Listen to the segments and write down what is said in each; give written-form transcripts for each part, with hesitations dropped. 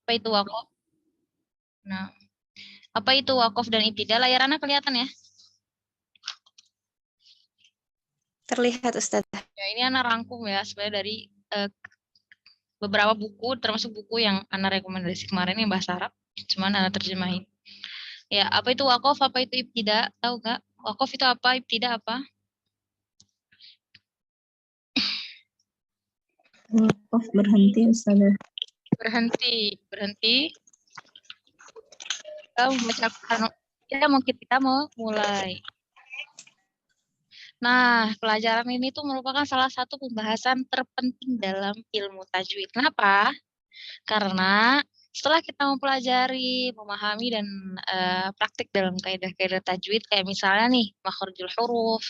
Apa itu wakaf? Nah, apa itu wakaf dan ibtidah? Layar anak kelihatan ya? Terlihat Ustaz. Ya, ini anak rangkum ya sebenarnya dari beberapa buku, termasuk buku yang anak rekomendasi kemarin yang bahasa Arab. Cuman anak terjemahin. Ya, apa itu wakaf? Apa itu ibtidah? Tahu nggak? Wakaf itu apa? Ibtidah apa? Wakaf berhenti Ustaz. Berhenti. Kita membaca Al-Quran. Kita mau mulai. Nah, pelajaran ini tuh merupakan salah satu pembahasan terpenting dalam ilmu tajwid. Kenapa? Karena setelah kita mempelajari, memahami dan praktik dalam kaidah-kaidah tajwid kayak misalnya nih makharijul huruf,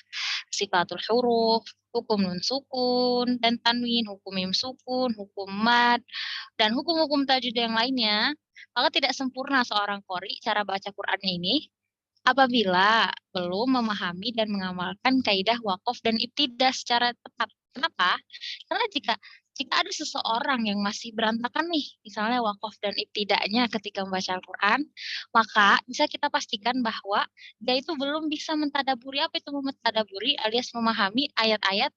sifatul huruf, hukum nun sukun dan tanwin, hukum mim sukun, hukum mad dan hukum-hukum tajwid yang lainnya, maka tidak sempurna seorang qori cara baca Qur'annya ini apabila belum memahami dan mengamalkan kaidah wakaf dan ibtidah secara tepat. Kenapa? Karena jika ada seseorang yang masih berantakan nih, misalnya wakaf dan ibtidaknya ketika membaca Al-Quran, maka bisa kita pastikan bahwa dia itu belum bisa mentadaburi. Apa itu mentadaburi? Alias memahami ayat-ayat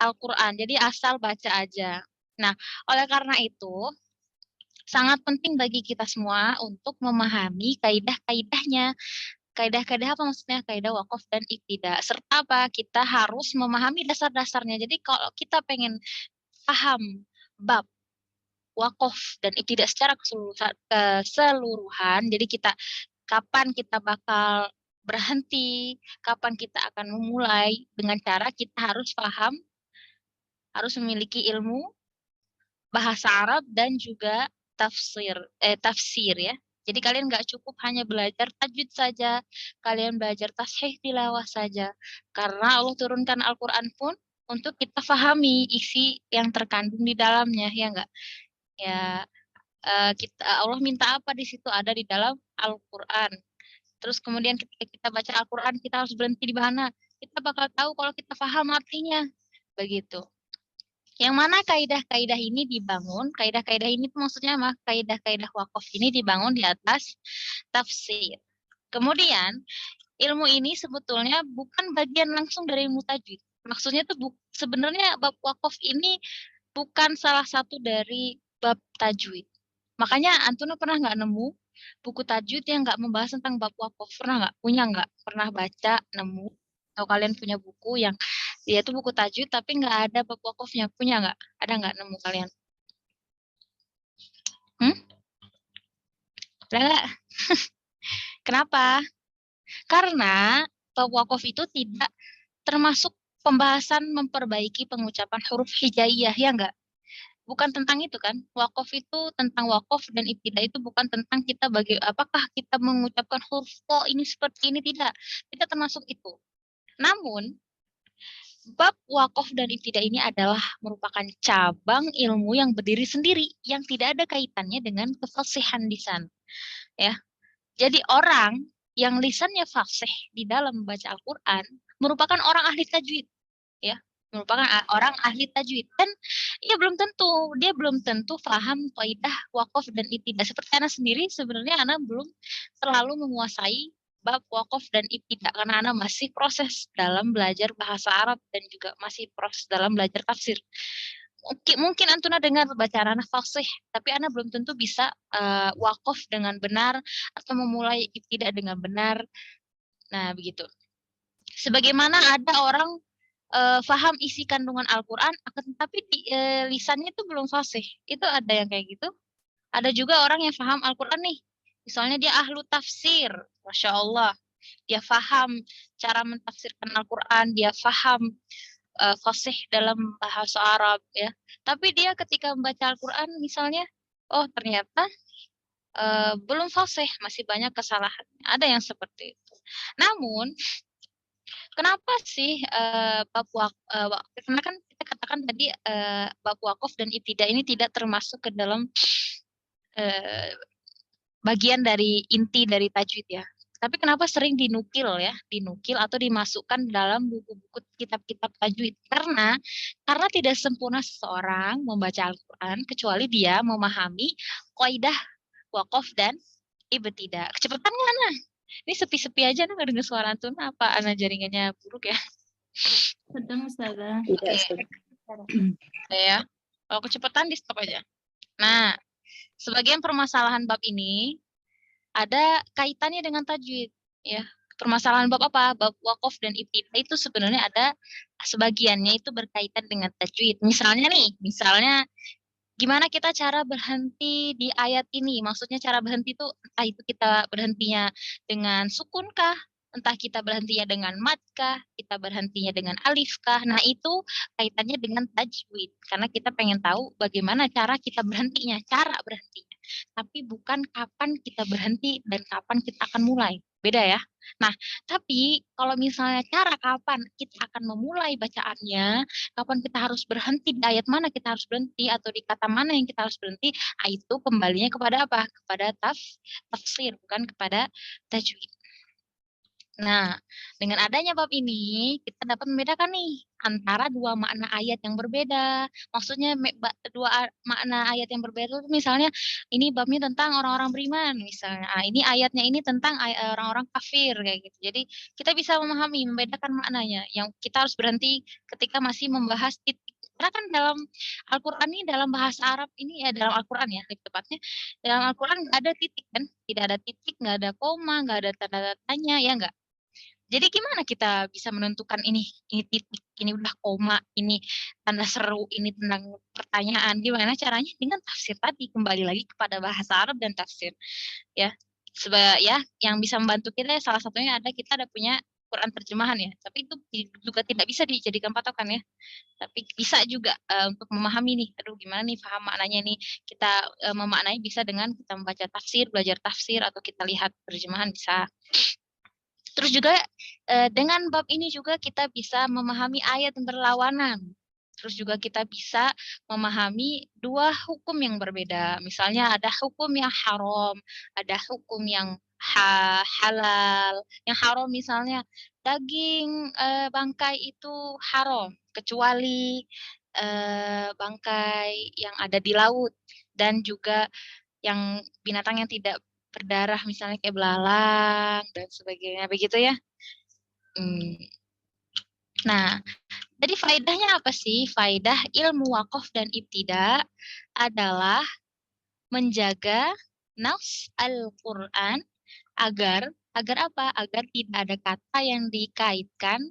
Al-Quran. Jadi asal baca aja. Nah, oleh karena itu, sangat penting bagi kita semua untuk memahami kaidah-kaidahnya. Kaidah-kaidah apa maksudnya? Kaidah wakaf dan ibtidah. Serta apa? Kita harus memahami dasar-dasarnya. Jadi kalau kita pengen paham bab wakaf dan ibtidah secara keseluruhan, jadi kapan kita bakal berhenti, kapan kita akan memulai, dengan cara kita harus paham, harus memiliki ilmu bahasa Arab dan juga tafsir ya. Jadi kalian nggak cukup hanya belajar tajwid saja, kalian belajar tasheh tilawah saja. Karena Allah turunkan Al-Quran pun untuk kita pahami isi yang terkandung di dalamnya, ya enggak? Ya, Allah minta apa di situ ada di dalam Al-Quran. Terus kemudian ketika kita baca Al-Quran, kita harus berhenti di mana? Kita bakal tahu kalau kita paham artinya. Begitu. Yang mana kaidah-kaidah ini dibangun, kaidah-kaidah ini tuh maksudnya apa? Kaidah-kaidah wakaf ini dibangun di atas tafsir. Kemudian, ilmu ini sebetulnya bukan bagian langsung dari ilmu tajwid. Maksudnya tuh sebenarnya bab wakaf ini bukan salah satu dari bab tajwid. Makanya Antuna pernah nggak nemu buku tajwid yang nggak membahas tentang bab wakaf? Pernah nggak? Punya nggak? Pernah baca, nemu? Atau kalian punya buku yang dia tuh buku tajwid tapi nggak ada bab wakafnya? Punya nggak? Ada nggak nemu kalian? Ada nggak? Kenapa? Karena bab wakaf itu tidak termasuk pembahasan memperbaiki pengucapan huruf hijaiyah, ya enggak? Bukan tentang itu kan? Wakaf itu tentang wakaf dan ibtidah itu bukan tentang kita apakah kita mengucapkan huruf kok ini seperti ini, tidak. Tidak termasuk itu. Namun, bab wakaf dan ibtidah ini adalah merupakan cabang ilmu yang berdiri sendiri yang tidak ada kaitannya dengan kefasihan lisan, ya. Jadi orang yang lisannya fasih di dalam membaca Al-Qur'an merupakan orang ahli tajwid, ya. Merupakan orang ahli tajwid dan dia belum tentu paham kaidah wakaf dan ibtidah. Seperti Ana sendiri sebenarnya Ana belum terlalu menguasai bab wakaf dan ibtidah karena Ana masih proses dalam belajar bahasa Arab dan juga masih proses dalam belajar tafsir. Mungkin Antuna dengar bacaan Ana fasih, tapi Ana belum tentu bisa wakaf dengan benar atau memulai ibtidah dengan benar. Nah, begitu. Sebagaimana ada orang faham isi kandungan Al-Quran, akan tetapi lisannya itu belum fasih. Itu ada yang kayak gitu. Ada juga orang yang faham Al-Quran nih. Misalnya dia ahlu tafsir, Masya Allah. Dia faham cara mentafsirkan Al-Quran, dia faham fasih dalam bahasa Arab ya. Tapi dia ketika membaca Al-Quran misalnya, oh ternyata belum fasih, masih banyak kesalahan. Ada yang seperti itu. Namun kenapa sih karena kan kita katakan tadi bab wakaf dan ibtidah ini tidak termasuk ke dalam bagian dari inti dari tajwid ya. Tapi kenapa sering dinukil atau dimasukkan dalam buku-buku kitab-kitab tajwid? Karena tidak sempurna seseorang membaca Al-Quran kecuali dia memahami kaidah waqaf dan ibtida. Kecepatan mana? Ini sepi-sepi aja nggak dengar suara antum. Apa ana jaringannya buruk ya? Sedang Ustazah. Tidak, Oke. Ya. Kalau kecepatan di stop aja. Nah, sebagian permasalahan bab ini ada kaitannya dengan tajwid, ya. Permasalahan bab apa? Bab waqaf dan ibtida itu sebenarnya ada sebagiannya itu berkaitan dengan tajwid. Misalnya gimana kita cara berhenti di ayat ini? Maksudnya cara berhenti itu entah itu kita berhentinya dengan sukun kah? Entah kita berhentinya dengan mad kah? Kita berhentinya dengan alif kah? Nah, itu kaitannya dengan tajwid. Karena kita pengen tahu bagaimana cara kita berhentinya, cara berhentinya. Tapi bukan kapan kita berhenti dan kapan kita akan mulai. Beda ya. Nah, tapi kalau misalnya cara kapan kita akan memulai bacaannya, kapan kita harus berhenti, di ayat mana kita harus berhenti, atau di kata mana yang kita harus berhenti, itu kembalinya kepada apa? Kepada tafsir, bukan kepada tajwid. Nah, dengan adanya bab ini, kita dapat membedakan nih antara dua makna ayat yang berbeda. Maksudnya makna ayat yang berbeda itu misalnya ini babnya tentang orang-orang beriman misalnya. Ini ayatnya ini tentang orang-orang kafir kayak gitu. Jadi kita bisa memahami, membedakan maknanya. Yang kita harus berhenti ketika masih membahas titik. Karena kan dalam Al-Quran ini, dalam bahasa Arab ini, ya dalam Al-Quran ya, lebih tepatnya, dalam Al-Quran nggak ada titik kan, tidak ada titik, nggak ada koma, nggak ada tanda tanya, ya nggak? Jadi gimana kita bisa menentukan ini titik, ini udah koma, ini tanda seru, ini tentang pertanyaan. Gimana caranya? Dengan tafsir tadi, kembali lagi kepada bahasa Arab dan tafsir. Ya, ya, yang bisa membantu kita salah satunya kita ada punya Quran terjemahan ya. Tapi itu juga tidak bisa dijadikan patokan ya. Tapi bisa juga untuk memahami nih, aduh gimana nih paham maknanya nih. Kita memaknai bisa dengan kita membaca tafsir, belajar tafsir, atau kita lihat terjemahan bisa. Terus juga dengan bab ini juga kita bisa memahami ayat yang berlawanan. Terus juga kita bisa memahami dua hukum yang berbeda. Misalnya ada hukum yang haram, ada hukum yang halal. Yang haram misalnya daging bangkai itu haram, kecuali bangkai yang ada di laut, dan juga yang binatang yang tidak berdarah misalnya kayak belalang dan sebagainya begitu ya. Nah, jadi faedahnya apa sih? Faedah ilmu waqaf dan ibtida adalah menjaga nafs Al-Quran agar apa? Agar tidak ada kata yang dikaitkan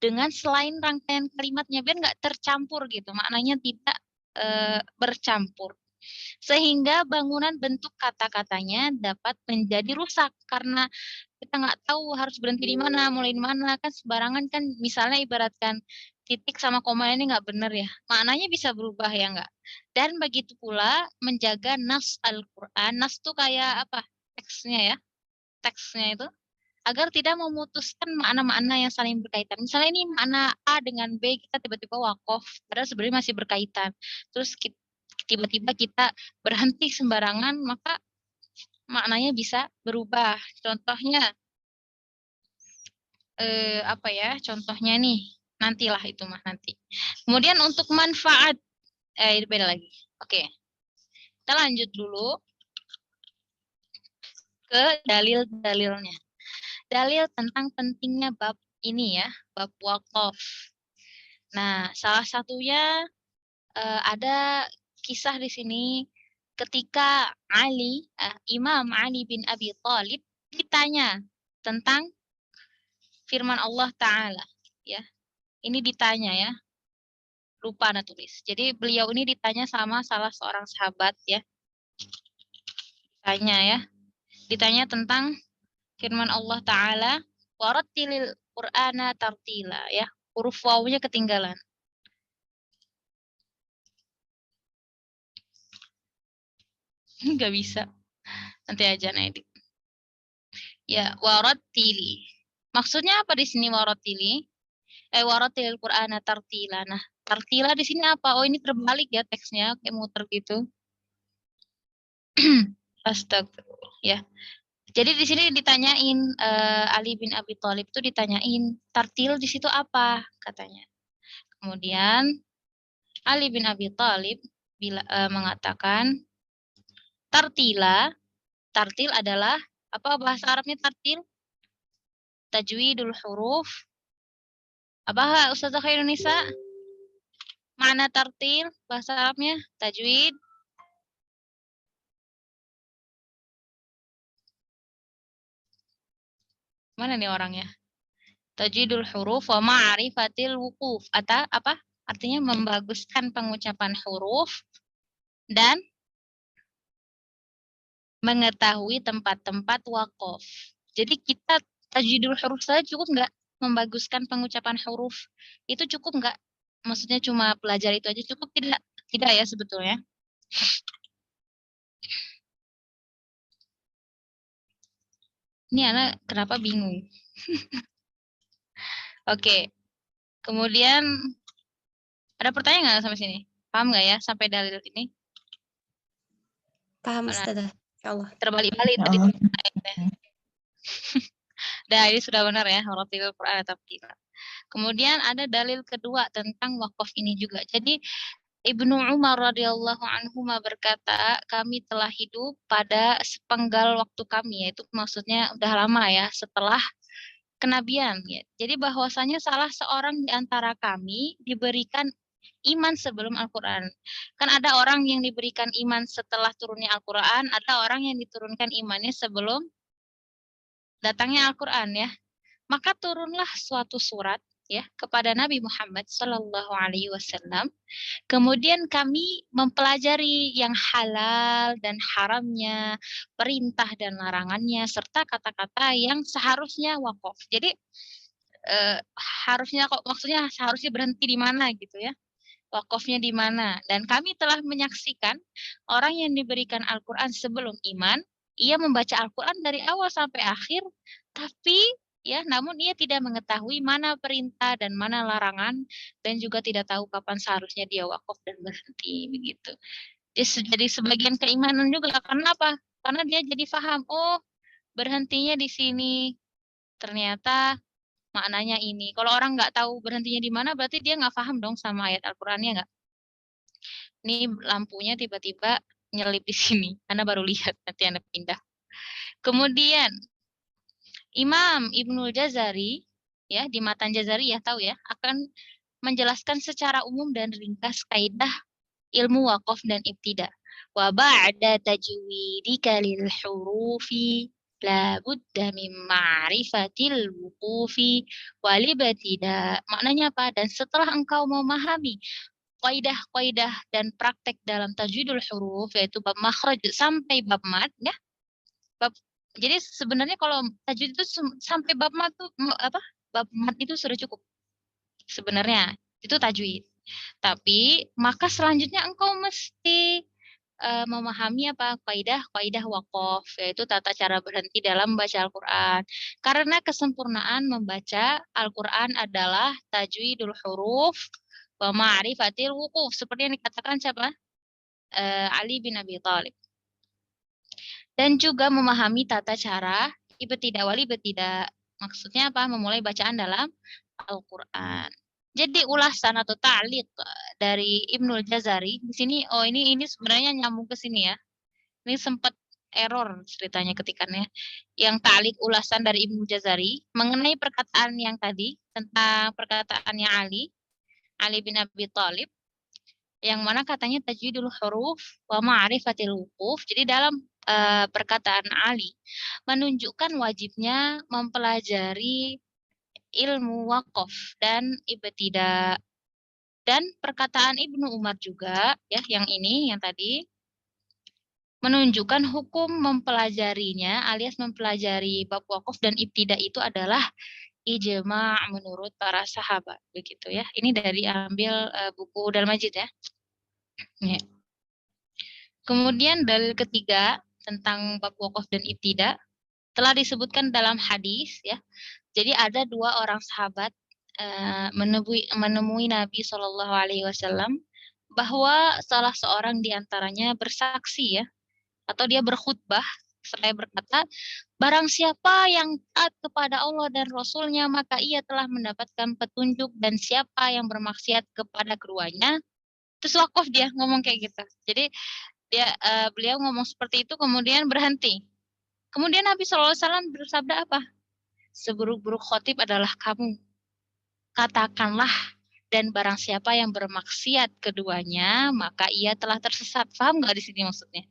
dengan selain rangkaian kalimatnya, biar nggak tercampur gitu, maknanya tidak bercampur. Sehingga bangunan bentuk kata-katanya dapat menjadi rusak karena kita nggak tahu harus berhenti di mana, mulai di mana, kan sembarangan kan, misalnya ibaratkan titik sama koma ini nggak benar ya, maknanya bisa berubah ya nggak. Dan begitu pula menjaga nas Al-Quran, nas tuh kayak apa, teksnya itu, agar tidak memutuskan makna-makna yang saling berkaitan. Misalnya ini makna A dengan B, kita tiba-tiba wakaf, padahal sebenarnya masih berkaitan. Terus tiba-tiba kita berhenti sembarangan, maka maknanya bisa berubah. Contohnya, apa ya? Contohnya nih, nantilah itu mah nanti. Kemudian untuk manfaat, itu beda lagi. Oke, kita lanjut dulu ke dalil-dalilnya. Dalil tentang pentingnya bab ini ya, bab wakaf. Nah, salah satunya ada kisah di sini ketika Imam Ali bin Abi Thalib ditanya tentang firman Allah Ta'ala. Ya, ini ditanya ya, lupa ada tulis. Jadi beliau ini ditanya sama salah seorang sahabat ya, ditanya tentang firman Allah Ta'ala, warattilil Qur'ana tartila ya, huruf wawunya ketinggalan. Nggak bisa. Nanti aja edit. Ya, warattili. Maksudnya apa di sini warattili? Warattilil Qur'ana tartila. Nah, tartila di sini apa? Oh, ini terbalik ya teksnya, kayak muter gitu. Astagfirullah ya. Jadi di sini ditanyain Ali bin Abi Thalib itu ditanyain tartil di situ apa katanya. Kemudian Ali bin Abi Thalib mengatakan tartila Tartil adalah apa bahasa Arabnya tartil? Tajwidul huruf. Apa Ustazah Khairunisa? Mana tartil bahasa Arabnya? Tajwid. Mana nih orangnya? Tajwidul huruf wa ma'rifatil wuquf. Atau apa? Artinya membaguskan pengucapan huruf dan mengetahui tempat-tempat waqaf. Jadi kita tajwidul huruf saja cukup nggak membaguskan pengucapan huruf? Itu cukup nggak? Maksudnya cuma belajar itu aja cukup tidak? Tidak ya sebetulnya. Ini anak kenapa bingung? Oke. Kemudian ada pertanyaan nggak sampai sini? Paham nggak ya sampai dalil ini? Paham, Mana? Ustazah. Insyaallah. Terbalik-balik Ya tadi. Allah. Dah, ini sudah benar ya, Ratilul Quran tartila. Kemudian ada dalil kedua tentang wakaf ini juga. Jadi Ibnu Umar radhiyallahu anhu berkata, kami telah hidup pada sepenggal waktu kami, yaitu maksudnya udah lama ya, setelah kenabian. Ya. Jadi bahwasanya salah seorang di antara kami diberikan iman sebelum Al-Quran. Kan ada orang yang diberikan iman setelah turunnya Al-Quran, ada orang yang diturunkan imannya sebelum datangnya Al-Quran ya. Maka turunlah suatu surat ya kepada Nabi Muhammad Sallallahu Alaihi Wasallam. Kemudian kami mempelajari yang halal dan haramnya, perintah dan larangannya, serta kata-kata yang seharusnya wakaf. Jadi harusnya kok maksudnya seharusnya berhenti di mana gitu ya. Wakafnya di mana. Dan kami telah menyaksikan orang yang diberikan Al-Quran sebelum iman, ia membaca Al-Quran dari awal sampai akhir, tapi ya namun ia tidak mengetahui mana perintah dan mana larangan, dan juga tidak tahu kapan seharusnya dia wakaf dan berhenti begitu. Jadi sebagian keimanan juga. Karena apa? Karena dia jadi paham, oh berhentinya di sini. Ternyata maknanya ini. Kalau orang nggak tahu berhentinya di mana, berarti dia nggak paham dong sama ayat Al-Qurannya nggak? Ini lampunya tiba-tiba nyelip di sini. Anda baru lihat, nanti Anda pindah. Kemudian Imam Ibnul Jazari, ya di Matan Jazari ya tahu ya, akan menjelaskan secara umum dan ringkas kaidah ilmu waqaf dan ibtida. Wa ba'da tajwidika lil hurufi la budda min ma'rifatil wuqufi wal ibtida. Maknanya apa? Dan setelah engkau memahami kaidah-kaidah dan praktek dalam tajwidul huruf yaitu bab makhraj sampai bab mad ya. Jadi sebenarnya kalau tajwid itu sampai bab mad tuh apa? Bab mad itu sudah cukup. Sebenarnya itu tajwid. Tapi maka selanjutnya engkau mesti memahami apa kaidah waqaf yaitu tata cara berhenti dalam membaca Al-Qur'an. Karena kesempurnaan membaca Al-Qur'an adalah tajwidul huruf wa ma'rifatil wuquf seperti yang dikatakan siapa? Ali bin Abi Thalib. Dan juga memahami tata cara ibtidah wal ibtidah. Maksudnya apa? Memulai bacaan dalam Al-Qur'an. Jadi ulasan atau ta'liq dari Ibnul Jazari di sini ini sebenarnya nyambung ke sini ya. Ini sempat error ceritanya ketikannya. Yang ta'liq ulasan dari Ibnul Jazari mengenai perkataan yang tadi tentang perkataannya Ali bin Abi Thalib yang mana katanya tajwidul huruf wa ma'rifatil wuquf. Jadi dalam perkataan Ali menunjukkan wajibnya mempelajari ilmu waqaf dan ibtidah. Dan perkataan Ibnu Umar juga ya yang ini yang tadi menunjukkan hukum mempelajarinya alias mempelajari bab waqaf dan ibtidah itu adalah ijma' menurut para sahabat begitu ya. Ini dari ambil buku Al-Majid ya. Ya. Kemudian dalil ketiga tentang bab waqaf dan ibtidah telah disebutkan dalam hadis ya. Jadi ada dua orang sahabat menemui Nabi Shallallahu Alaihi Wasallam bahwa salah seorang di antaranya bersaksi ya atau dia berkhutbah seraya berkata, barang siapa yang taat kepada Allah dan Rasulnya maka ia telah mendapatkan petunjuk dan siapa yang bermaksiat kepada keduanya. Terus wakaf dia ngomong kayak gitu. Jadi beliau ngomong seperti itu kemudian berhenti. Kemudian Nabi SAW bersabda apa? Seburuk-buruk khotib adalah kamu. Katakanlah, dan barang siapa yang bermaksiat keduanya, maka ia telah tersesat. Paham nggak di sini maksudnya?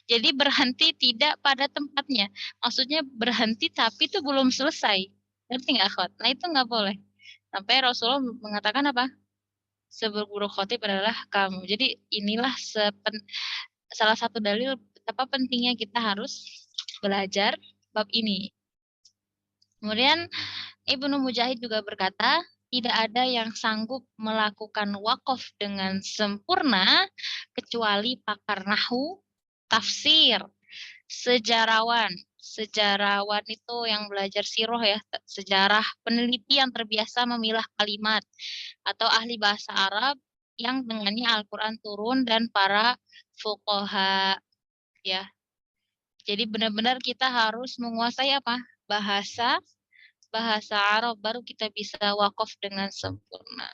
Jadi berhenti tidak pada tempatnya. Maksudnya berhenti tapi itu belum selesai. Ngerti nggak, akhwat? Nah itu nggak boleh. Sampai Rasulullah mengatakan apa? Seburuk-buruk khotib adalah kamu. Jadi inilah salah satu dalil betapa pentingnya kita harus belajar bab ini. Kemudian Ibnu Mujahid juga berkata, tidak ada yang sanggup melakukan wakaf dengan sempurna kecuali pakar nahwu, tafsir, sejarawan. Sejarawan itu yang belajar siroh ya, sejarah, peneliti yang terbiasa memilah kalimat, atau ahli bahasa Arab yang dengannya Al-Quran turun, dan para fuqaha ya. Jadi benar-benar kita harus menguasai apa? Bahasa Arab, baru kita bisa wakaf dengan sempurna.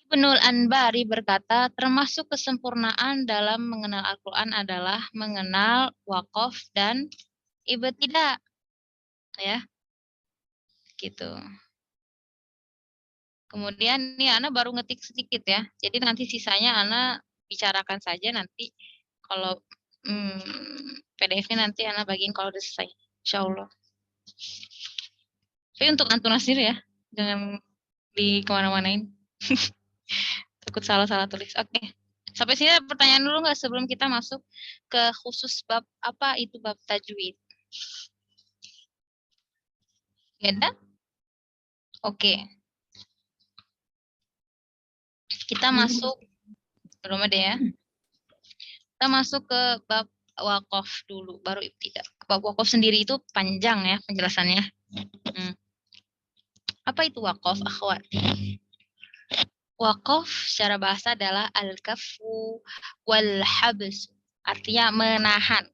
Ibnul Anbari berkata, termasuk kesempurnaan dalam mengenal Al-Quran adalah mengenal wakaf dan ibtidah. Ya, gitu. Kemudian nih Ana baru ngetik sedikit ya. Jadi nanti sisanya Ana bicarakan saja nanti kalau PDF-nya nanti Ana bagiin kalau udah selesai. Insya Allah. Tapi untuk Antuna sendiri ya, jangan di kemana-manain. Takut salah-salah tulis. Oke. Sampai sini ada pertanyaan dulu nggak sebelum kita masuk ke khusus bab apa itu bab tajwid? Ya ada? Oke. Kita masuk, belum ada ya. Kita masuk ke bab wakaf dulu, baru ibtidah. Bab wakaf sendiri itu panjang ya penjelasannya. Apa itu wakaf, akhwat? Wakaf secara bahasa adalah al-kafu wal habs. Artinya menahan.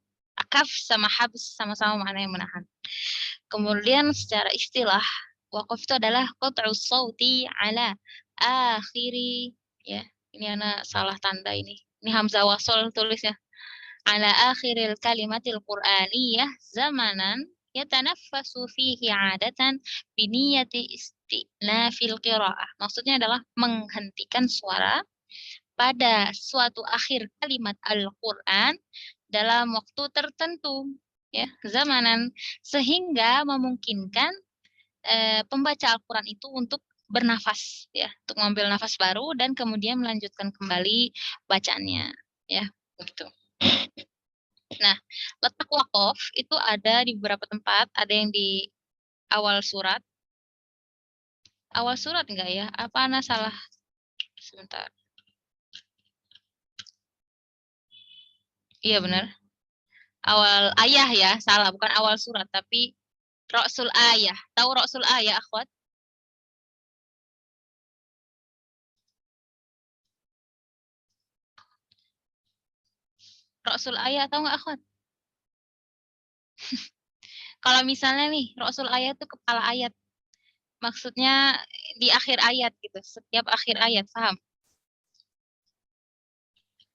Kaf sama habs sama-sama maknanya menahan. Kemudian secara istilah, wakaf itu adalah qat'u sauti ala akhiri, ya. Ini anak salah tanda ini. Ini hamzah wasol tulisnya. Ala akhiril kalimatil qur'aniyah zamanan yatanaffasu fihi 'adatan biniyati istinafil qira'ah. Maksudnya adalah menghentikan suara pada suatu akhir kalimat Al-Qur'an dalam waktu tertentu, ya, zamanan, sehingga memungkinkan pembaca Al-Quran itu untuk bernafas, ya, untuk mengambil nafas baru dan kemudian melanjutkan kembali bacaannya, ya, begitu. Nah, letak wakaf itu ada di beberapa tempat, ada yang di awal surat. Awal surat enggak ya? Apa Ana salah? Sebentar. Iya benar. Awal ayah ya, salah, bukan awal surat, tapi Ra'sul ayah. Tahu Ra'sul ayah, akhwat? Ra'sul ayah tahu nggak, akhwat? Kalau misalnya nih, Ra'sul ayat itu kepala ayat. Maksudnya di akhir ayat gitu, setiap akhir ayat, paham?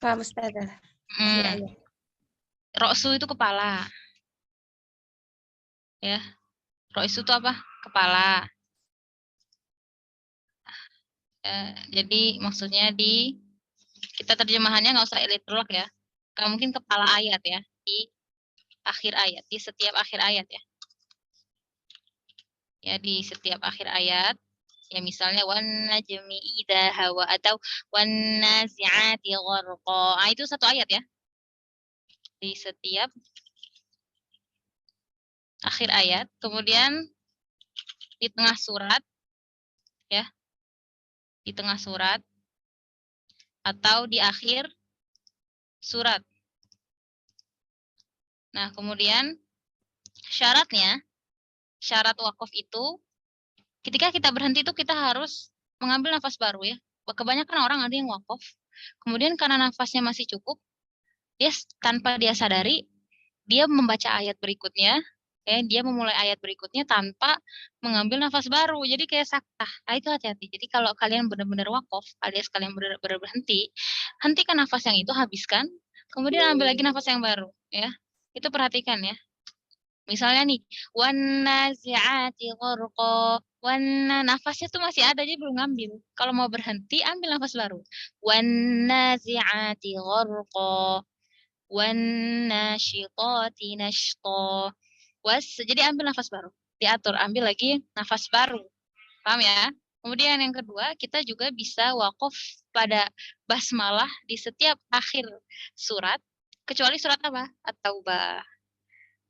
Paham, Ustazah. Ra'su itu kepala. Ya. Ra'su itu apa? Kepala. Jadi maksudnya kita terjemahannya nggak usah literal ya. Kalau mungkin kepala ayat ya, di akhir ayat, di setiap akhir ayat ya. Ya, di setiap akhir ayat. Ya misalnya wan najmi idza hawa atau wan nazi'ati gharqa. Ah, itu satu ayat ya. Di setiap akhir ayat, kemudian di tengah surat ya. Di tengah surat atau di akhir surat. Nah, kemudian syaratnya, syarat wakaf itu ketika kita berhenti itu kita harus mengambil nafas baru ya. Kebanyakan orang ada yang wakaf, kemudian karena nafasnya masih cukup, dia tanpa dia sadari, dia membaca ayat berikutnya, ya, dia memulai ayat berikutnya tanpa mengambil nafas baru. Jadi kayak saktah. Nah, itu hati-hati. Jadi kalau kalian benar-benar wakaf, alias kalian benar-benar berhenti, hentikan nafas yang itu, habiskan, kemudian ambil lagi nafas yang baru, ya. Itu perhatikan ya. Misalnya nih, wanazi'ati gharqa. Nafasnya tuh masih ada, jadi belum ngambil. Kalau mau berhenti, ambil nafas baru. Wanazi'ati gharqa. Wannashitati nashta. Jadi ambil nafas baru. Diatur, ambil lagi nafas baru. Paham ya? Kemudian yang kedua, kita juga bisa wakaf pada basmalah di setiap akhir surat, kecuali surat apa? At-Taubah.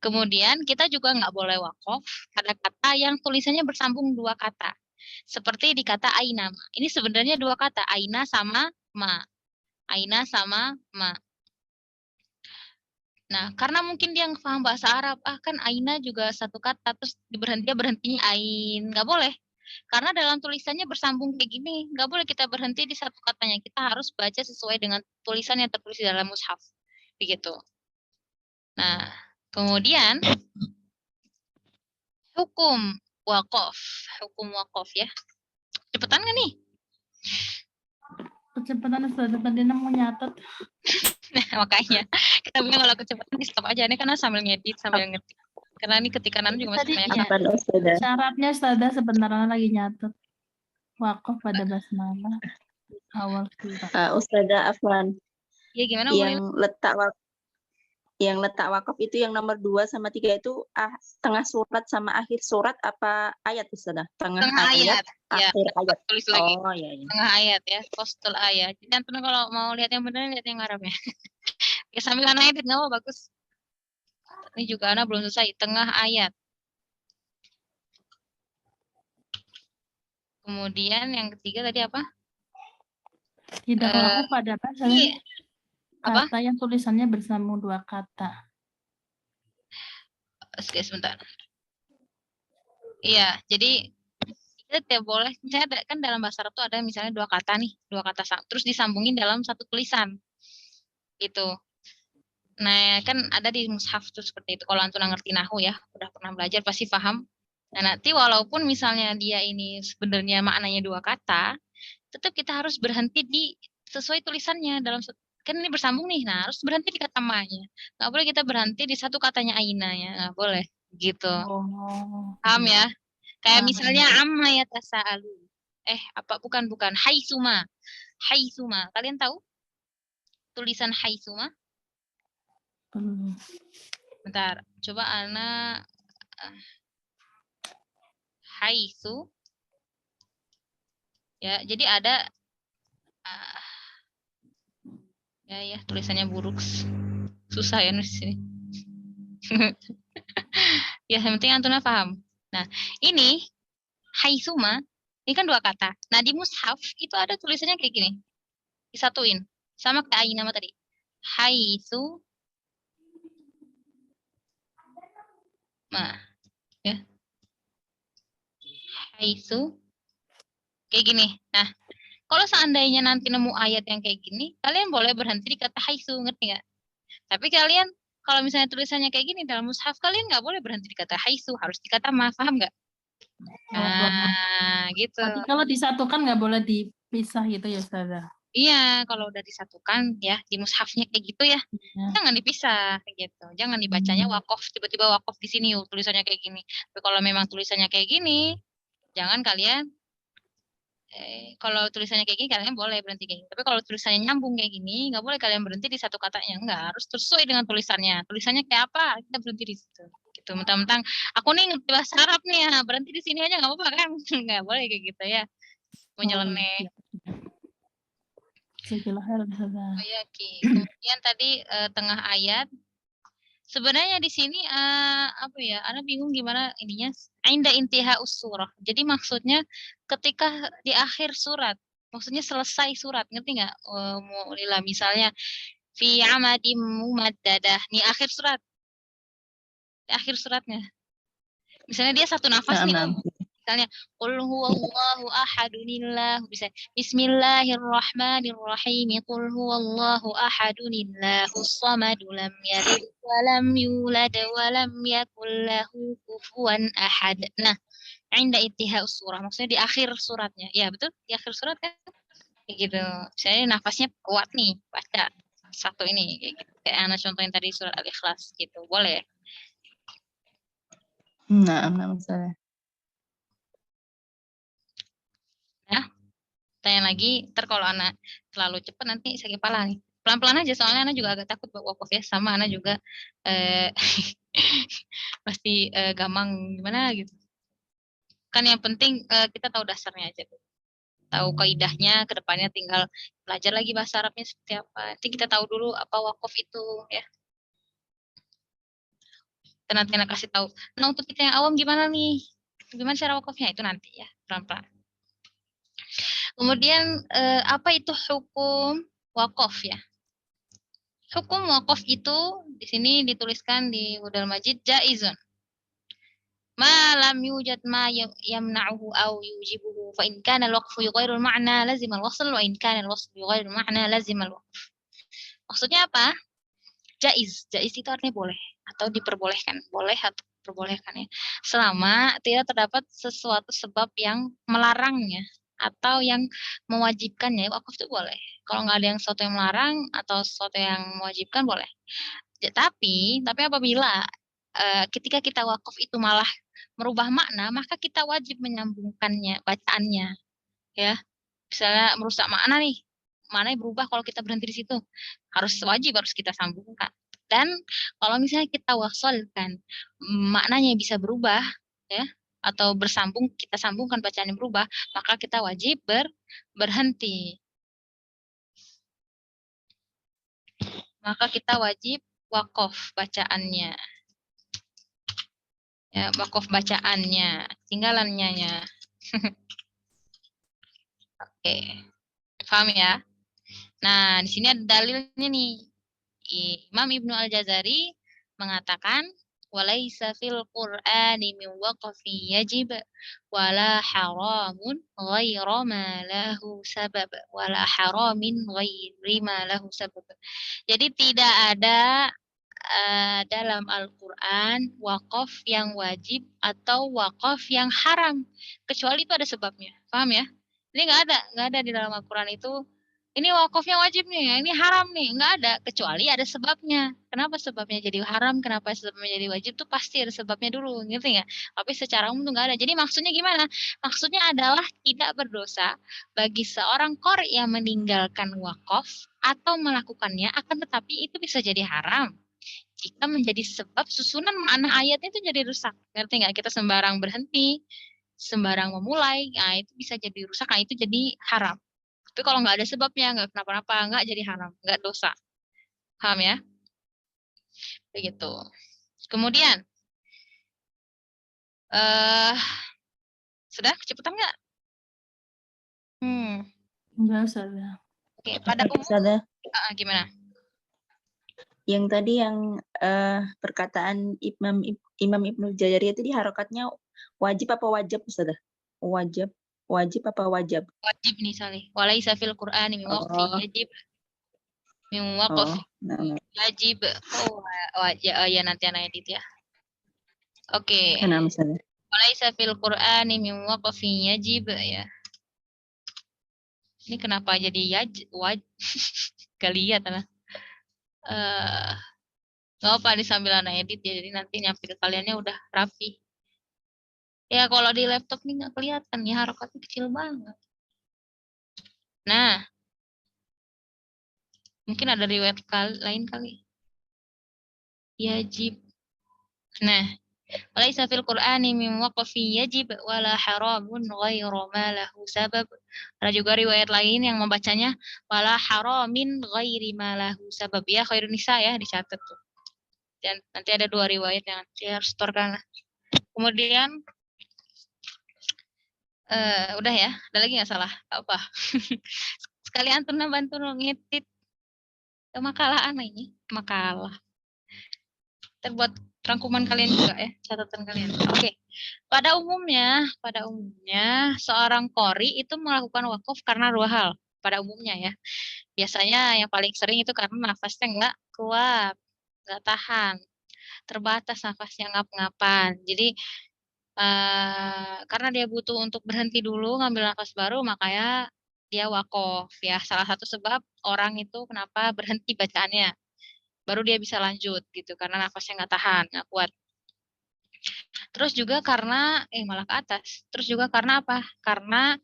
Kemudian kita juga nggak boleh wakaf pada kata yang tulisannya bersambung dua kata. Seperti di kata aina. Ini sebenarnya dua kata, aina sama ma. Aina sama ma. Nah, karena mungkin dia nggak paham bahasa Arab, kan aina juga satu kata, terus berhentinya ain. Nggak boleh. Karena dalam tulisannya bersambung kayak gini, nggak boleh kita berhenti di satu katanya. Kita harus baca sesuai dengan tulisan yang tertulis di dalam mushaf. Begitu. Nah, kemudian hukum wakaf. Hukum wakaf ya. Cepetan nggak nih? Kecepatan Ustazah, tadi mau nyatet. Nah, makanya kita bilang kalau kecepatan di stop aja. Ini karena sambil ngedit, sambil ngetik. Karena ini ketikan juga masih Tadi banyak. ya, Apa Ustazah? syaratnya Ustazah sebenarnya lagi nyatet. Wakaf pada basmalah awal surat. Ustazah Afwan, Ya gimana? Boleh? yang letak wakaf itu yang nomor 2 sama 3 itu tengah surat sama akhir surat apa ayat Ustazah? Tengah ayat, Ya, akhir ayat. tulis lagi. Oh iya. Tengah ayat ya, postul ayat. Jadi antum kalau mau lihat yang benar, lihat yang Arabnya. Ya sambil anak edit nggak apa bagus. Ini juga anak belum selesai. Tengah ayat. Kemudian yang ketiga tadi apa? Tidak wakaf pada Ini apa? kata yang tulisannya bersambung dua kata. Oke, sebentar. Iya, jadi kita tidak boleh. Misalnya kan dalam bahasa Arab tuh ada misalnya dua kata nih, dua kata terus disambungin dalam satu tulisan. Gitu. Nah, kan ada di mushaf tuh seperti itu. Kalau antum ngerti nahu ya, udah pernah belajar pasti paham. Nah, nanti walaupun misalnya dia ini sebenarnya maknanya dua kata, tetap kita harus berhenti di sesuai tulisannya dalam kan ini bersambung nih. Nah, harus berhenti di kata ma-nya. Nggak boleh kita berhenti di satu katanya aina ya. Nggak boleh gitu. Oh. Paham ya? Kayak Paham. misalnya amma ya tasa'alu. Bukan haitsuma. Haitsuma. Kalian tahu tulisan haitsuma? Bentar, coba Ana haitsu. Ya, jadi ada ya tulisannya buruk. Susah ya nulis ini. Ya, yang penting Antuna paham. Nah, ini haitsuma, ini kan dua kata. Nah, di mushaf itu ada tulisannya kayak gini. Disatuin. Sama kayak aina nama tadi. Haitsu. Nah, ya. Haitsu. Kayak gini. Nah, kalau seandainya nanti nemu ayat yang kayak gini, kalian boleh berhenti di kata haitsu, ngerti nggak? Tapi kalian kalau misalnya tulisannya kayak gini dalam mushaf, kalian nggak boleh berhenti di kata haitsu, harus di kata ma, paham nggak? Nah, gitu. Berarti kalau disatukan nggak boleh dipisah gitu ya Ustazah? Iya, kalau udah disatukan ya di mushafnya kayak gitu ya, jangan dipisah kayak gitu. Jangan dibacanya wakaf, tiba-tiba wakaf di sini tulisannya kayak gini. Tapi kalau memang tulisannya kayak gini, jangan kalian kalau tulisannya kayak gini kalian boleh berhenti kayak gini. Tapi kalau tulisannya nyambung kayak gini, nggak boleh kalian berhenti di satu katanya. Nggak, harus sesuai dengan tulisannya. Tulisannya kayak apa, kita berhenti di situ. Gitu, mentang-mentang aku nih ngerti bahasa Arab nih ya, berhenti di sini aja nggak apa-apa kan? Nggak boleh kayak gitu ya. Mau nyeleneh. Oh ya, kemudian tadi tengah ayat. Sebenarnya di sini apa ya? Ana bingung gimana ininya. Inda intiha surah. Jadi maksudnya ketika di akhir surat, maksudnya selesai surat, ngerti nggak? Mulila misalnya fi amadim mumaddadah. Nih akhir surat. Di akhir suratnya. Misalnya dia satu nafas nih, misalnya qul huwallahu ahadunillah, bisa bismillahirrahmanirrahim, qul huwallahu ahadunillahus samad, lam yalid wa lam yulad wa lam yakul lahu kufuwan ahad. Nah, inda intihaus surah, maksudnya di akhir suratnya. Ya, betul, di akhir surat kan. Kayak gitu. Misalnya nafasnya kuat nih, baca satu ini kayak gitu. Kayak Ana contohin tadi surat Al-Ikhlas gitu. Boleh. Nah, Ustazah. Tanya lagi, ntar kalau Ana terlalu cepat nanti sakit kepala nih. Pelan-pelan aja, soalnya Ana juga agak takut buat wakaf ya. Sama Ana juga eh, pasti gampang gimana gitu. Kan yang penting kita tahu dasarnya aja. Tahu kaidahnya, kedepannya tinggal belajar lagi bahasa Arabnya seperti apa. Nanti kita tahu dulu apa wakaf itu ya. Dan nanti Ana kasih tahu. Nah untuk kita yang awam gimana nih? Gimana cara wakafnya itu nanti ya, pelan-pelan. Kemudian apa itu hukum wakaf ya? Hukum wakaf itu di sini dituliskan di Hudal Majid jaizun. Ma lam yujad ma yamna'uhu aw yujibuhu fa in kana al-waqfu yughayyiru al-ma'na lazim al-wasl wa in kana al-wasl yughayyiru al-ma'na lazim al-waqf. Maksudnya apa? Jaiz. Jaiz itu artinya boleh atau diperbolehkan. Boleh atau diperbolehkan ya. Selama tidak terdapat sesuatu sebab yang melarangnya atau yang mewajibkannya, wakaf itu boleh. Kalau nggak ada yang sesuatu yang melarang atau sesuatu yang mewajibkan boleh. Ya, tapi apabila ketika kita wakaf itu malah merubah makna, maka kita wajib menyambungkannya bacaannya, ya. Misalnya merusak makna nih, maknanya berubah kalau kita berhenti di situ, harus kita sambungkan. Dan kalau misalnya kita wasolkan, maknanya bisa berubah, ya, atau bersambung, kita sambungkan bacaannya berubah, maka kita wajib berhenti. Maka kita wajib wakaf bacaannya. Ya, wakaf bacaannya, tinggalannya ya. Oke, paham ya? Nah, di sini ada dalilnya nih. Imam Ibnu Al-Jazari mengatakan, walaisa fil Qur'ani min waqfi yajib wala haramun ghaira ma lahu sabab wala haramin ghairi ma lahu sabab. Jadi tidak ada dalam Al-Quran wakaf yang wajib atau wakaf yang haram, kecuali itu ada sebabnya. Paham ya? Ini nggak ada di dalam Al-Quran itu ini wakafnya wajib nih, ini haram nih, nggak ada, kecuali ada sebabnya. Kenapa sebabnya jadi haram, kenapa sebabnya jadi wajib tuh pasti ada sebabnya dulu, ngerti nggak? Tapi secara umum tuh nggak ada. Jadi maksudnya gimana? Maksudnya adalah tidak berdosa bagi seorang qari yang meninggalkan wakaf atau melakukannya, akan tetapi itu bisa jadi haram jika menjadi sebab susunan makna ayatnya itu jadi rusak. Ngerti nggak? Kita sembarang berhenti, sembarang memulai, nah itu bisa jadi rusak, nah itu jadi haram. Tapi kalau nggak ada sebabnya, nggak kenapa-napa, nggak jadi haram, nggak dosa. Paham ya? Begitu. Kemudian, sudah kecepatan nggak? Enggak, Ustazah. Oke, pada umum, Ustazah, gimana? yang tadi yang perkataan Imam Ibnu Jazari itu di harokatnya wajib apa wajib, Ustazah? Wajib apa wajib? Wajib nih, Salih. Walaisa fil Qur'ani min waqfi yajib. Min waqfi yajib. Oh, ya nanti anak edit ya. Oke. Kenapa, Ustazah? Walaisa fil Qur'ani min waqfi yajib ya. Ini kenapa jadi gak lihat lah. Gak apa nih sambil anak edit ya, jadi nanti nyampe ke kaliannya udah rapi. Ya kalau di laptop nih nggak kelihatan ya, harokatnya kecil banget. Nah, mungkin ada riwayat lain kali. Yajib. Nah, walaisa fil Qur'ani min waqfi yajib wala haramun ghairu ma lahu sabab. Ada juga riwayat lain yang membacanya wala haramin ghairi ma lahu sabab. Ya khairun nisa ya, dicatat tuh. Dan nanti ada dua riwayat yang nanti harus setorkan. Kemudian udah ya, ada lagi nggak salah? Apa? Sekalian tuh bantu ngedit makalah ini, makalah. Terbuat rangkuman kalian juga ya, catatan kalian. Oke. Pada umumnya seorang qori itu melakukan wakaf karena dua hal. Pada umumnya ya. Biasanya yang paling sering itu karena nafasnya nggak kuat, nggak tahan, terbatas nafasnya ngap-ngapan. Jadi karena dia butuh untuk berhenti dulu ngambil nafas baru, makanya dia wakaf ya. Salah satu sebab orang itu kenapa berhenti bacaannya. baru dia bisa lanjut gitu karena nafasnya nggak tahan, nggak kuat. Terus juga karena malah ke atas. Terus juga karena apa? Karena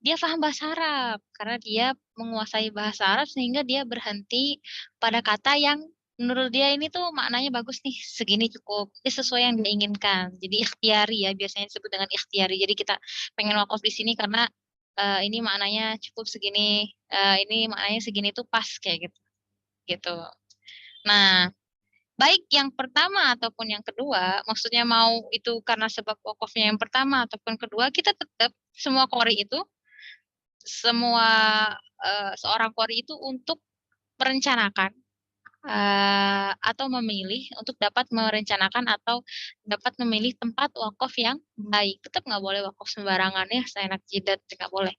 dia paham bahasa Arab, karena dia menguasai bahasa Arab sehingga dia berhenti pada kata yang menurut dia ini tuh maknanya bagus nih, segini cukup, ini sesuai yang dia inginkan. Jadi ikhtiari ya, biasanya disebut dengan ikhtiari. Jadi kita pengen wakaf di sini karena ini maknanya cukup segini, ini maknanya segini tuh pas kayak gitu. Gitu. Nah, baik yang pertama ataupun yang kedua, maksudnya mau itu karena sebab wakafnya yang pertama ataupun kedua, kita tetap semua qori itu semua seorang qori itu untuk merencanakan atau memilih untuk dapat merencanakan atau dapat memilih tempat wakaf yang baik. Tetap nggak boleh wakaf sembarangan ya, seenak jidat nggak boleh.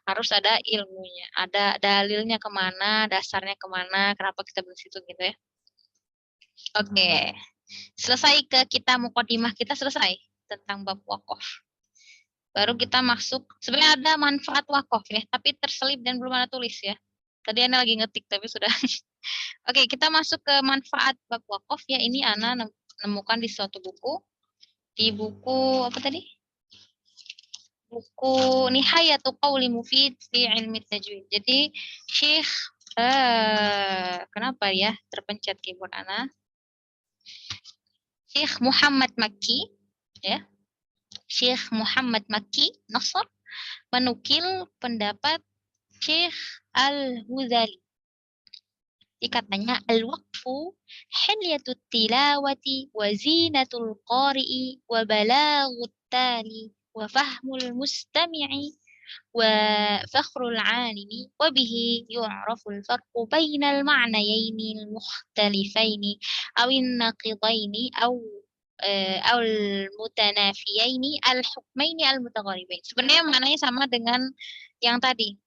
Harus ada ilmunya, ada dalilnya kemana, dasarnya kemana, kenapa kita beli situ gitu ya. Oke, selesai ke kita muqaddimah kita selesai tentang bab wakaf. Baru kita masuk, sebenarnya ada manfaat wakaf ya, tapi terselip dan belum ada tulis ya. Tadi Ana lagi ngetik tapi sudah. Oke, kita masuk ke manfaat bab wakaf ya. Ini Ana nemukan di suatu buku. Di buku apa tadi? Buku Nihayatul Qauli Mufid fi Ilmi Tajwid. Jadi Syekh kenapa ya terpencet keyboard Ana? Syekh Muhammad Makki ya. Syekh Muhammad Makki Nasr menukil pendapat Syekh Al-Huzali. Katanya al-waqfu hilyatut tilawati wa zinatul qari'i wa balaghut tali wa fahmul mustami'i wa fakhrul alimi wa bihi yu'raful farqu bainal ma'nayaini al-mukhtalifaini awin naqidaini aw al-mutanafiyaini al-hukmaini al-mutagharibain. Sebenarnya maknanya sama dengan yang tadi.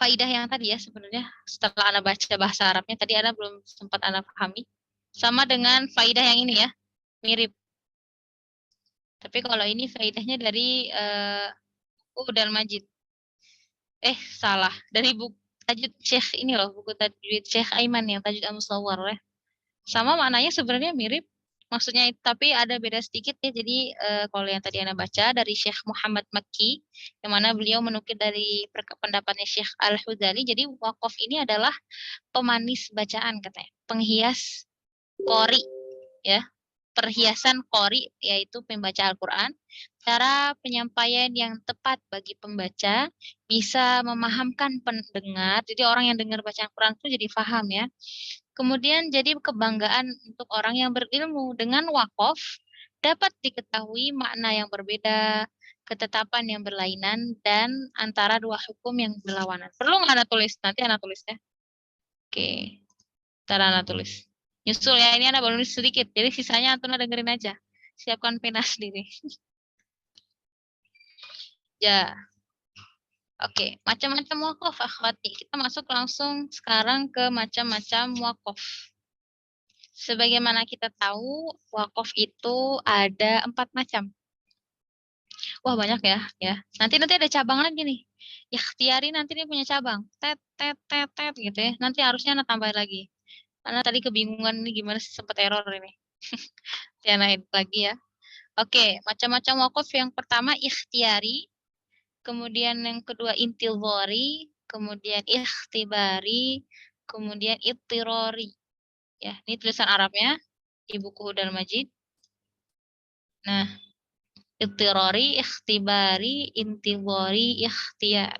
Faidah yang tadi ya sebenarnya setelah Ana baca bahasa Arabnya tadi Ana belum sempat Ana pahami. Sama dengan faidah yang ini ya, mirip. Tapi kalau ini faidahnya dari Udal Majid. Salah. Dari buku Tajwid Syekh ini loh, buku Tajwid Syekh Aiman yang Tajwid Al-Musawwar ya. Sama maknanya sebenarnya mirip. Maksudnya tapi ada beda sedikit ya. Jadi kalau yang tadi Ana baca dari Syekh Muhammad Makki, yang mana beliau menukil dari pendapatnya Syekh Al-Huzali. Jadi wakaf ini adalah pemanis bacaan katanya, penghias qori ya. Perhiasan qori yaitu pembaca Al-Qur'an. Cara penyampaian yang tepat bagi pembaca bisa memahamkan pendengar. Jadi orang yang dengar bacaan Al-Qur'an itu jadi paham ya. Kemudian jadi kebanggaan untuk orang yang berilmu. Dengan wakaf dapat diketahui makna yang berbeda, ketetapan yang berlainan, dan antara dua hukum yang berlawanan. Perlu nggak Ana tulis? Nanti Ana tulis ya. Oke, ntar Ana tulis. Nyusul ya, ini Ana baru nulis sedikit, jadi sisanya Antuna dengerin aja. Siapkan pena sendiri. Ya. Oke, macam-macam wakaf akhwati. Kita masuk langsung sekarang ke macam-macam wakaf. Sebagaimana kita tahu, wakaf itu ada 4 macam. Wah banyak ya. Nanti ada cabang lagi nih. Ikhtiari nanti dia punya cabang. Tet gitu ya. Nanti harusnya Ana tambahin lagi. Karena tadi kebingungan nih gimana sih sempat error ini. Ya naik lagi ya. Oke, macam-macam wakaf yang pertama ikhtiari, kemudian yang kedua intilzori, kemudian ikhtibari, kemudian ittirori. Ya, ini tulisan Arabnya di buku Hudal Majid. Nah, ittirori, ikhtibari, intilzori, ikhtiyar.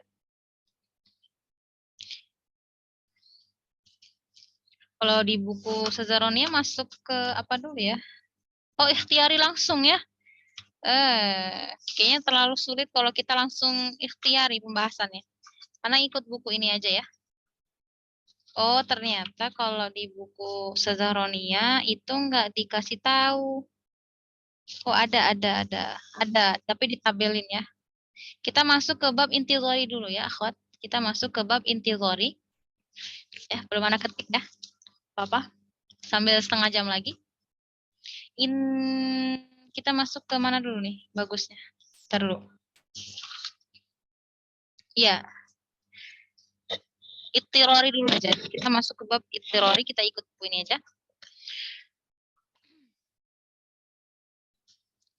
Kalau di buku Sazaronia masuk ke apa dulu ya? Oh, ikhtiari langsung ya. Kayaknya terlalu sulit kalau kita langsung ikhtiari pembahasannya. Karena ikut buku ini aja ya. Oh, ternyata kalau di buku Sazaronia itu nggak dikasih tahu. Oh, ada, tapi ditabelin ya. Kita masuk ke bab intilzori dulu ya, akhwat. Kita masuk ke bab intilzori. Ya, belum ada ketik ya. Apa-apa. Sambil setengah jam lagi. Kita masuk ke mana dulu nih bagusnya? Ntar dulu. Iya. Ittirori dulu aja. Kita masuk ke bab ittirori, kita ikut buku ini aja.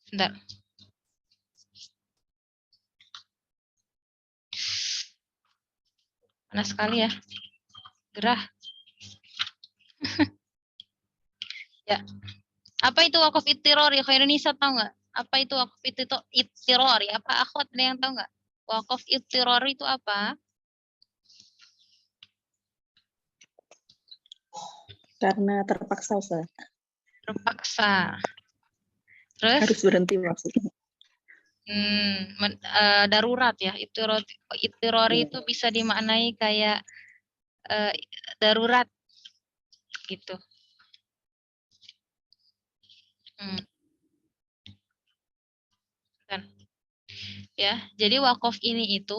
Bentar. Panas sekali ya. Gerah. Ya. Apa itu wakaf ittirori? Khairunisa tahu nggak? Apa itu wakaf ittirori? Apa akhwat ada yang tahu nggak? Wakaf ittirori itu apa? Karena terpaksa, Ustaz. Terpaksa. Terus Harus berhenti maksudnya. darurat ya. Ittirori itu bisa dimaknai kayak darurat gitu. Kan. Ya, jadi wakaf ini itu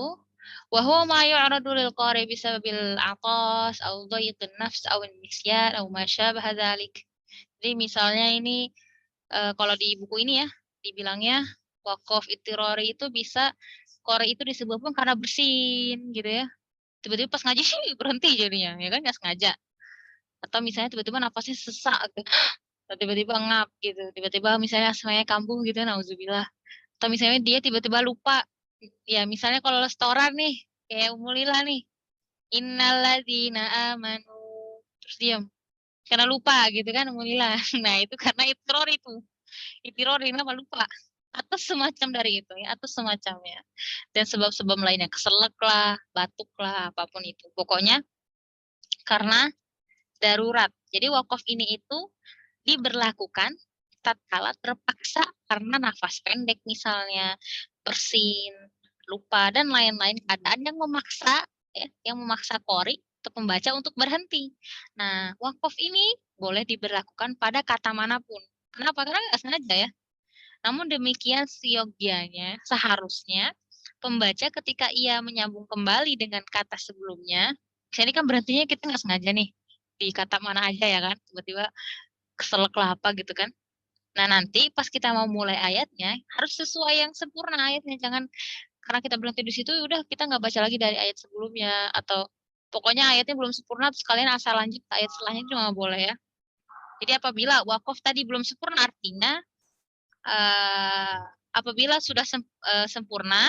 wa huwa ma yu'radu lil qari bisababil atas aw dhayqin nafs aw nisyan aw ma syabaha dzalik. Jadi misalnya ini kalau di buku ini ya dibilangnya wakaf ittirori itu bisa qari itu disebabkan karena bersin gitu ya. Tiba-tiba pas ngaji berhenti jadinya, ya kan nggak sengaja. Atau misalnya tiba-tiba napasnya sesak gitu. Atau tiba-tiba ngap gitu. Tiba-tiba misalnya asmanya kambuh gitu, nauzubillah. Atau misalnya dia tiba-tiba lupa. Ya misalnya kalau restoran nih, kayak Umulillah nih. Innalladzina amanu. Terus diam. Karena lupa gitu kan Umulillah. Nah itu karena itiror itu. Itiror ini nama lupa. Atau semacam dari itu ya. Atau semacamnya. Dan sebab-sebab lainnya. Keselak lah, batuk lah, apapun itu. Pokoknya karena darurat. Jadi wakaf ini itu diberlakukan tatkala terpaksa karena nafas pendek misalnya, bersin, lupa dan lain-lain keadaan yang memaksa ya, yang memaksa qori untuk membaca untuk berhenti. Nah, wakaf ini boleh diberlakukan pada kata manapun. Kenapa? Karena nggak sengaja ya. Namun demikian siogianya seharusnya pembaca ketika ia menyambung kembali dengan kata sebelumnya, ini kan berhentinya kita nggak sengaja nih di kata mana aja ya kan, tiba-tiba keselak lah apa gitu kan. Nah nanti pas kita mau mulai ayatnya harus sesuai yang sempurna ayatnya, jangan karena kita berhenti di situ udah kita nggak baca lagi dari ayat sebelumnya atau pokoknya ayatnya belum sempurna terus kalian asal lanjut ke ayat setelahnya itu nggak boleh ya. Jadi apabila wakaf tadi belum sempurna artinya apabila sudah sempurna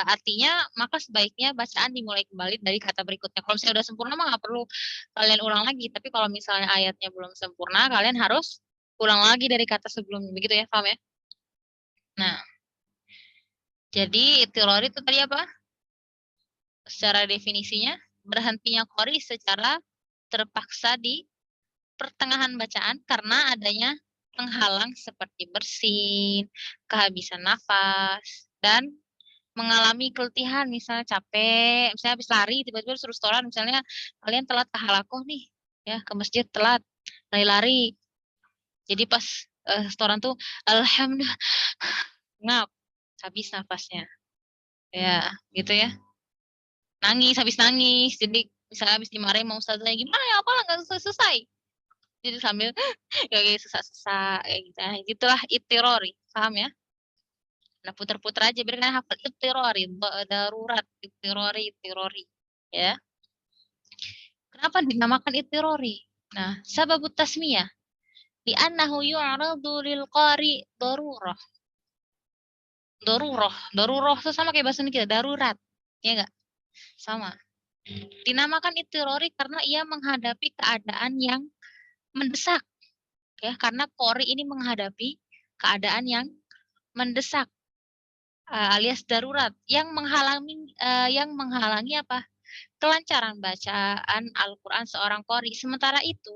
artinya maka sebaiknya bacaan dimulai kembali dari kata berikutnya. Kalau misalnya sudah sempurna mah nggak perlu kalian ulang lagi. Tapi kalau misalnya ayatnya belum sempurna kalian harus ulang lagi dari kata sebelumnya. Begitu ya, paham ya? Nah, jadi itiror itu tadi apa? Secara definisinya berhentinya qori secara terpaksa di pertengahan bacaan karena adanya penghalang seperti bersin, kehabisan nafas, dan mengalami keletihan, misalnya capek, misalnya habis lari, tiba-tiba suruh setoran, misalnya kalian telat ke halakoh nih, ya ke masjid telat, lari-lari. Jadi pas setoran tuh, alhamdulillah, ngap, habis nafasnya. Ya, gitu ya. Habis nangis. Jadi misalnya habis dimarahin mau ustazah, gimana ya, apalah nggak selesai. Jadi sambil kayak sesak-sesak kayak gitu. Nah, gitulah itirori, paham ya? Nah, puter-puter aja biar kalian hafal itirori, darurat, itirori, ya. Kenapa dinamakan itirori? Nah, sababut tasmiyah li'annahu yu'radu lil qari darurah. Darurah itu sama kayak bahasa kita, darurat. Ya enggak? Sama. Dinamakan itirori karena ia menghadapi keadaan yang mendesak. Ya, karena qari ini menghadapi keadaan yang mendesak alias darurat yang menghalangi apa? Kelancaran bacaan Al-Qur'an seorang qari. Sementara itu,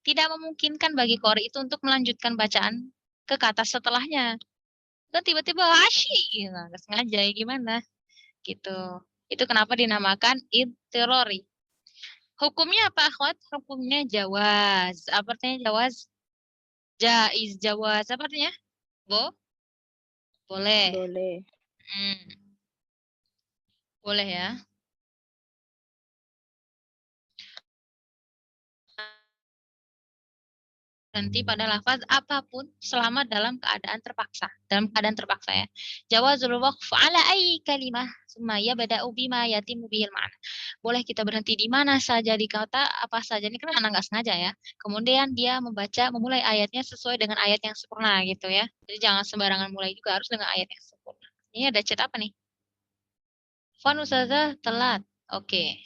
tidak memungkinkan bagi qari itu untuk melanjutkan bacaan ke kata setelahnya. Dan tiba-tiba asyik gitu, nggak sengaja ya gimana gitu. Itu kenapa dinamakan idtirori. Hukumnya apa, akhwat? Hukumnya jawaz. Apa artinya jawaz? Jaiz, jawaz. Apa artinya? Boleh. Boleh. Boleh ya. Berhenti pada lafaz apapun selama dalam keadaan terpaksa. Dalam keadaan terpaksa ya. Jawazul waqf ala ayyi kalimah summa yabda'u bima yatimu bihil ma'na. Boleh kita berhenti di mana saja di kata apa saja. Ini kan anak nggak sengaja ya. Kemudian dia memulai ayatnya sesuai dengan ayat yang sempurna gitu ya. Jadi jangan sembarangan mulai juga, harus dengan ayat yang sempurna. Ini ada chat apa nih? Fon Ustazah telat. Oke.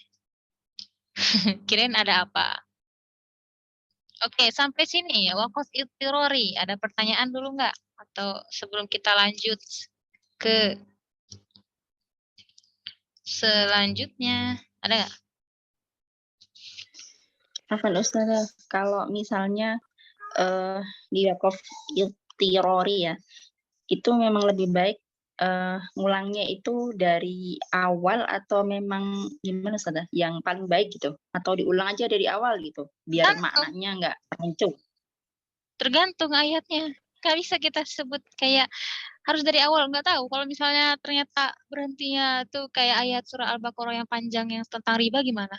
Kirain ada apa? Oke, sampai sini ya. Wakaf iltirori. Ada pertanyaan dulu nggak? Atau sebelum kita lanjut ke selanjutnya, ada nggak? Hafal Ustazah, kalau misalnya di wakaf iltirori ya, itu memang lebih baik ngulangnya itu dari awal atau memang gimana Ustazah? Yang paling baik gitu? Atau diulang aja dari awal gitu, biar maknanya nggak rancu? Tergantung ayatnya. Nggak bisa kita sebut kayak harus dari awal, nggak tahu. Kalau misalnya ternyata berhentinya tuh kayak ayat surah Al-Baqarah yang panjang yang tentang riba gimana?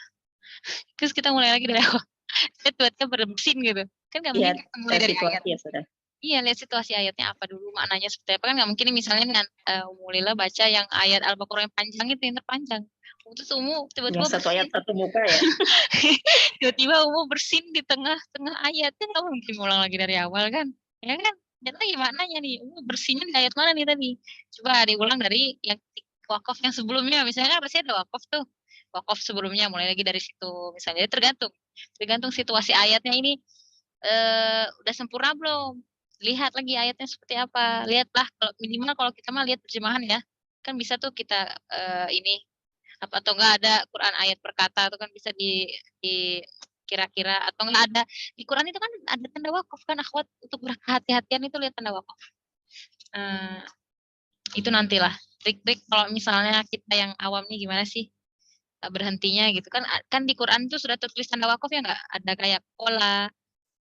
Terus kita mulai lagi dari awal. Saya tiba-tiba bermesin gitu. Kan nggak mungkin Lihat kita mulai dari ayat. situasi ya Ustazah. Iya, lihat situasi ayatnya apa dulu, maknanya seperti apa. Kan nggak mungkin misalnya dengan Umulila baca yang ayat Al-Baqarah yang panjang itu, yang terpanjang. Terus tiba-tiba Yang satu ayat satu muka ya. tiba-tiba bersin di tengah-tengah ayat. Kan nggak mungkin ulang lagi dari awal kan. Ya kan? Jadi maknanya nih, bersinnya di ayat mana nih tadi? Coba diulang dari yang wakaf yang sebelumnya. Misalnya kan pasti ada wakaf tuh. Wakaf sebelumnya, mulai lagi dari situ. Misalnya, jadi tergantung situasi ayatnya ini udah sempurna belum? Lihat lagi ayatnya seperti apa. Lihatlah kalau minimal kalau kita mah lihat terjemahan ya. Kan bisa tuh kita ini apa atau enggak ada Quran ayat per kata itu kan bisa di kira-kira atau enggak ada di Quran itu kan ada tanda wakaf kan akhwat untuk berhati-hatian itu lihat tanda wakaf. Itu nantilah trik-trik kalau misalnya kita yang awamnya gimana sih berhentinya gitu kan di Quran itu sudah tertulis tanda wakaf ya enggak ada kayak pola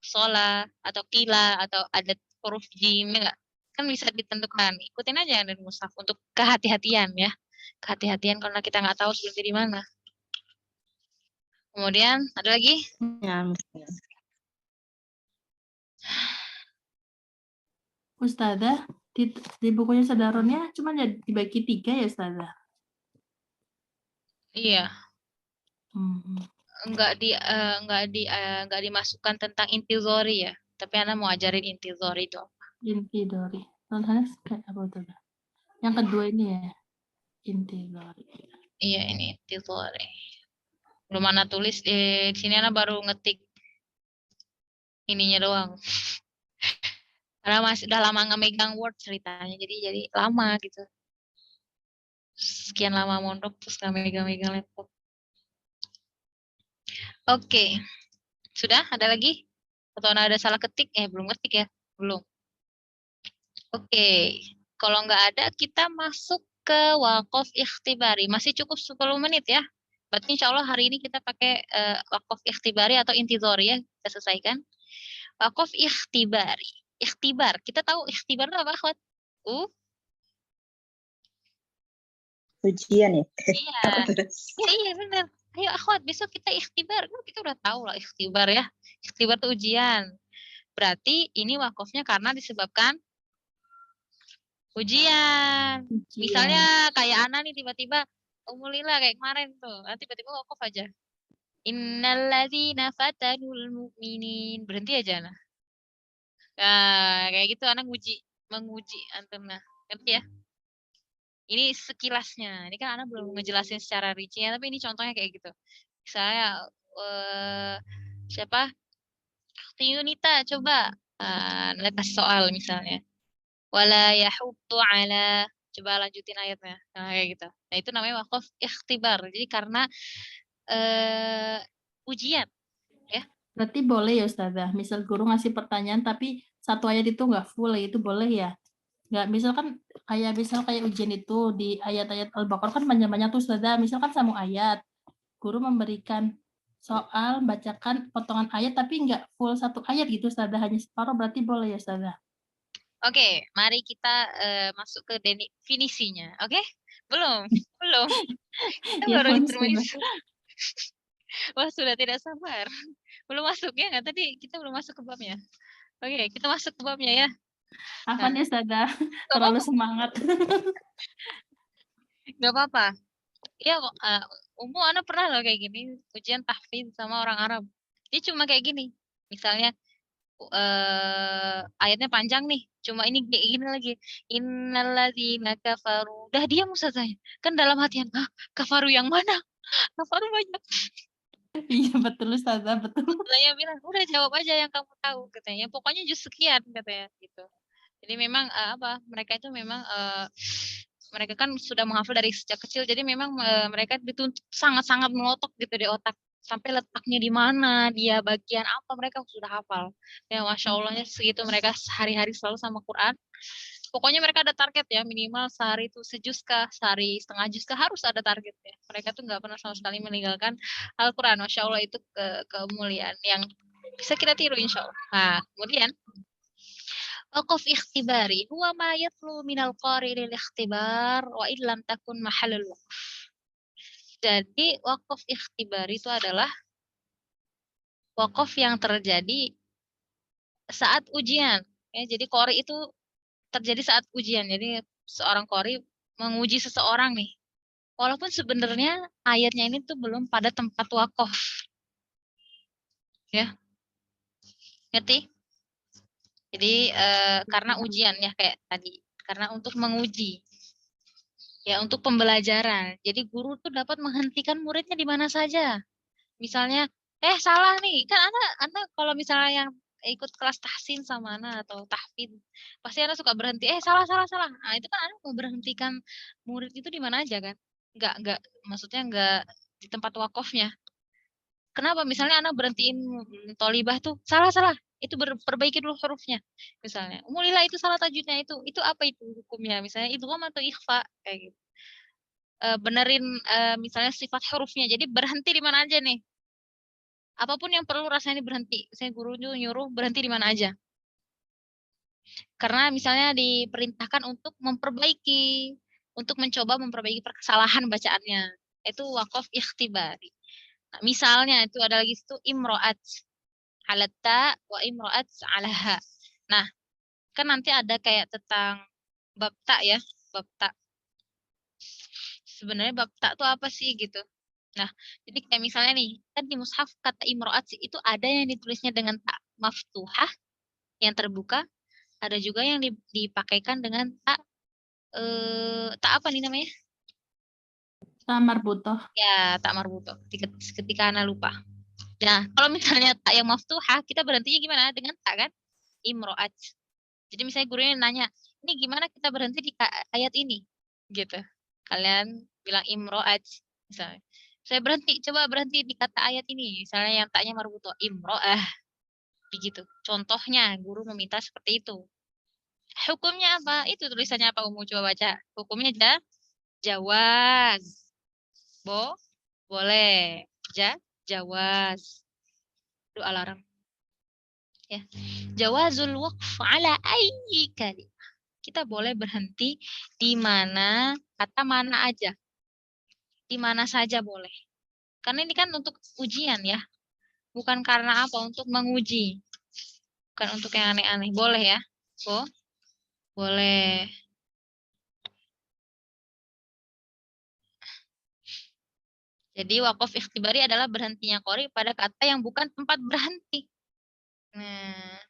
sola atau kila atau ada huruf jim ya nggak? Kan bisa ditentukan. Ikutin aja dari mushaf untuk kehati-hatian ya. Kehati-hatian karena kita nggak tahu sebelumnya di mana. Kemudian ada lagi? Ya, Ustazah, di bukunya Sadaronnya cuma dibagi 3 ya Ustazah? Iya, Hmm. nggak dimasukkan tentang intizori ya. Tapi Ana mau ajarin intizori itu. Intidori. Tulisannya kayak apa tuh? Yang kedua ini ya, intidori. Iya, ini intizori. Belum Ana tulis di sini Ana baru ngetik ininya doang. Karena masih udah lama nggak megang Word ceritanya, jadi lama gitu. Sekian lama mondok terus nggak megang-megang laptop. Oke, sudah ada lagi? Atau ada salah ketik? Belum ketik ya? Belum. Oke, kalau nggak ada kita masuk ke wakaf ikhtibari. Masih cukup 10 menit ya. Berarti insya Allah hari ini kita pakai wakaf ikhtibari atau intizori ya. Kita selesaikan. Wakaf ikhtibari. Ikhtibar. Kita tahu ikhtibar itu apa, akhwat? ujian ya. Iya. Iya benar. Ayo akhwat, besok kita ikhtibar. Kita udah tahu lah ikhtibar ya. Ikhtibar itu ujian. Berarti ini wakafnya karena disebabkan ujian. Misalnya kayak Ana nih tiba-tiba Umulillah kayak kemarin tuh. Nanti tiba-tiba wakaf aja. Innalladzina fatanul mu'minin. Berhenti aja Ana. Nah, kayak gitu Ana menguji antum nah. Ngerti ya? Ini sekilasnya. Ini kan Ana belum ngejelasin secara rincinya, tapi ini contohnya kayak gitu. Misalnya siapa? Yunita coba Anda kasih soal misalnya. Wala yahuddu ala, coba lanjutin ayatnya. Nah, kayak gitu. Nah, itu namanya wakaf ikhtibar. Jadi karena ujian ya. Berarti boleh ya Ustazah, misal guru ngasih pertanyaan tapi satu ayat itu nggak full, itu boleh ya? Nggak, misalkan kayak ujian itu di ayat-ayat Al-Baqarah kan banyak-banyak tuh Ustazah, misalkan sambung ayat, guru memberikan soal, bacakan potongan ayat tapi nggak full satu ayat gitu Ustazah, hanya separuh, berarti boleh ya Ustazah? Oke, mari kita masuk ke definisinya. Oke? Belum. Kita Ya, baru Ustazah. intermezzo. Wah, sudah tidak sabar. Belum masuk ya nggak? Tadi kita belum masuk ke babnya. Oke, kita masuk ke babnya ya. Afwan ya Ustazah, Nggak terlalu apa-apa. semangat. Nggak apa-apa. Iya kok, Ana pernah loh kayak gini, ujian tahfidz sama orang Arab. Dia cuma kayak gini. Misalnya ayatnya panjang nih, cuma ini kayak gini lagi. Innalladzina kafaru. Dah diam ustazahnya. Kan dalam hatian, "Hah, kafaru yang mana? Kafaru banyak." Iya betul Ustazah, betul. Saya bilang, "Udah jawab aja yang kamu tahu," katanya. Pokoknya jus sekian katanya gitu. Jadi memang mereka itu memang mereka kan sudah menghafal dari sejak kecil, jadi memang mereka dituntut sangat-sangat melotok gitu di otak. Sampai letaknya di mana, dia bagian apa, mereka sudah hafal. Ya Masya Allahnya segitu mereka sehari-hari selalu sama Quran. Pokoknya mereka ada target ya, minimal sehari itu sejuz kah, sehari setengah juz kah, harus ada target ya. Mereka tuh nggak pernah sama sekali meninggalkan Al-Quran. Masya Allah itu kemuliaan yang bisa kita tiru insya Allah. Nah, kemudian وقف اختباري هو ما يطلب من القارئ للاختبار وإن لم تكن محل الوقف. Jadi wakaf ikhtibari itu adalah wakaf yang terjadi saat ujian. Ya, jadi qori itu terjadi saat ujian. Jadi seorang qori menguji seseorang nih. Walaupun sebenarnya ayatnya ini tuh belum pada tempat wakaf. Ya, ngerti? Jadi karena ujian ya kayak tadi. Karena untuk menguji. Ya, untuk pembelajaran. Jadi guru tuh dapat menghentikan muridnya di mana saja. Misalnya, salah nih. Kan Ana kalau misalnya yang ikut kelas tahsin sama Ana atau tahfidz, pasti Ana suka berhenti. Salah, salah, salah. Nah, itu kan Ana mau berhentikan murid itu di mana aja kan? Maksudnya enggak di tempat wakafnya. Kenapa? Misalnya Ana berhentiin tolibah tuh, salah, salah. Itu perbaiki dulu hurufnya. Misalnya, mulailah itu salah tajwidnya itu. Itu apa itu hukumnya? Misalnya idgham atau ikhfa kayak gitu. Benerin misalnya sifat hurufnya. Jadi berhenti di mana aja nih. Apapun yang perlu rasanya berhenti. Saya guru nyuruh berhenti di mana aja. Karena misalnya diperintahkan untuk memperbaiki, untuk mencoba memperbaiki kesalahan bacaannya. Itu wakaf ikhtibari. Nah, misalnya itu ada lagi itu imro'at alatta wa imro'at alaha. Nah, kan nanti ada kayak tentang bab ta ya, bab ta. Sebenarnya bab ta itu apa sih gitu. Nah, jadi kayak misalnya nih, kan di mushaf kata imro'at itu ada yang ditulisnya dengan ta maftuhah yang terbuka, ada juga yang dipakaikan dengan ta tak apa nih namanya? Tamar butuh. Ya, tak marbutoh. Ketika Ana lupa. Nah, kalau misalnya tak yang maftuhah, kita berhentinya gimana? Dengan tak kan? Imro'at. Jadi misalnya gurunya nanya, ini gimana kita berhenti di ayat ini? Gitu. Kalian bilang imro'at. Misalnya. Saya berhenti, coba berhenti di kata ayat ini. Misalnya yang taknya marbutoh. Imro'ah. Begitu. Contohnya, guru meminta seperti itu. Hukumnya apa? Itu tulisannya apa? Coba baca. Hukumnya jawaz. Boleh. Jawaz. Itu alarm. Ya. Jawazul waqf ala ayyi kalimah. Kita boleh berhenti di mana kata mana aja. Di mana saja boleh. Karena ini kan untuk ujian ya. Bukan karena apa? Untuk menguji. Bukan untuk yang aneh-aneh. Boleh ya? Boleh. Jadi wakaf ikhtibari adalah berhentinya qori pada kata yang bukan tempat berhenti. Nah,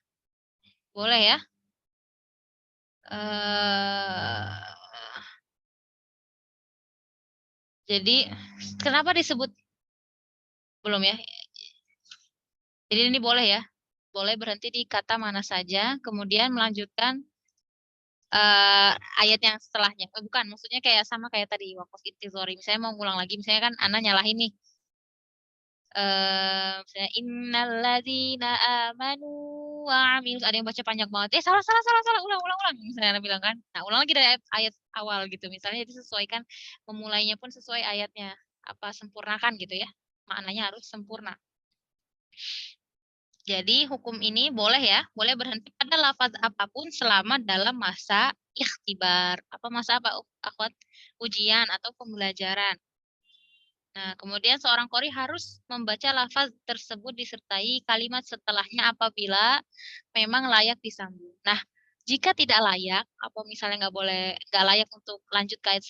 boleh ya? Jadi kenapa disebut belum ya? Jadi ini boleh ya? Boleh berhenti di kata mana saja, kemudian melanjutkan ayat yang setelahnya. Bukan, maksudnya kayak sama kayak tadi wakaf intizori. Misalnya mau ngulang lagi, misalnya kan Ana nyalahin nih. Misalnya innalladzina amanu wa amilus, ada yang baca panjang banget. Salah, salah, salah, salah, ulang, ulang, ulang. Misalnya Ana bilang kan. Nah, ulang lagi dari ayat awal gitu. Misalnya jadi sesuaikan, memulainya pun sesuai ayatnya. Apa sempurnakan gitu ya. Maknanya harus sempurna. Jadi hukum ini boleh ya, boleh berhenti pada lafaz apapun selama dalam masa ikhtibar. Apa masa apa, akhwat? Ujian atau pembelajaran. Nah, kemudian seorang qori harus membaca lafaz tersebut disertai kalimat setelahnya apabila memang layak disambung. Nah, jika tidak layak, atau misalnya nggak layak untuk lanjut ke ayat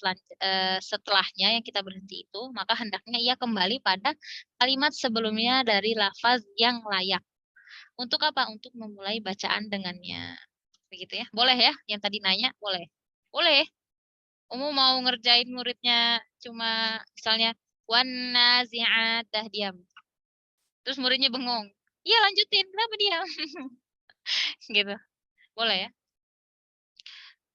setelahnya yang kita berhenti itu, maka hendaknya ia kembali pada kalimat sebelumnya dari lafaz yang layak. Untuk apa? Untuk memulai bacaan dengannya. Begitu ya. Boleh ya? Yang tadi nanya, boleh. Boleh. Mau ngerjain muridnya cuma misalnya wan nazi'at, dah diam. Terus muridnya bengong. Iya lanjutin, kenapa diam? Gitu. Boleh ya.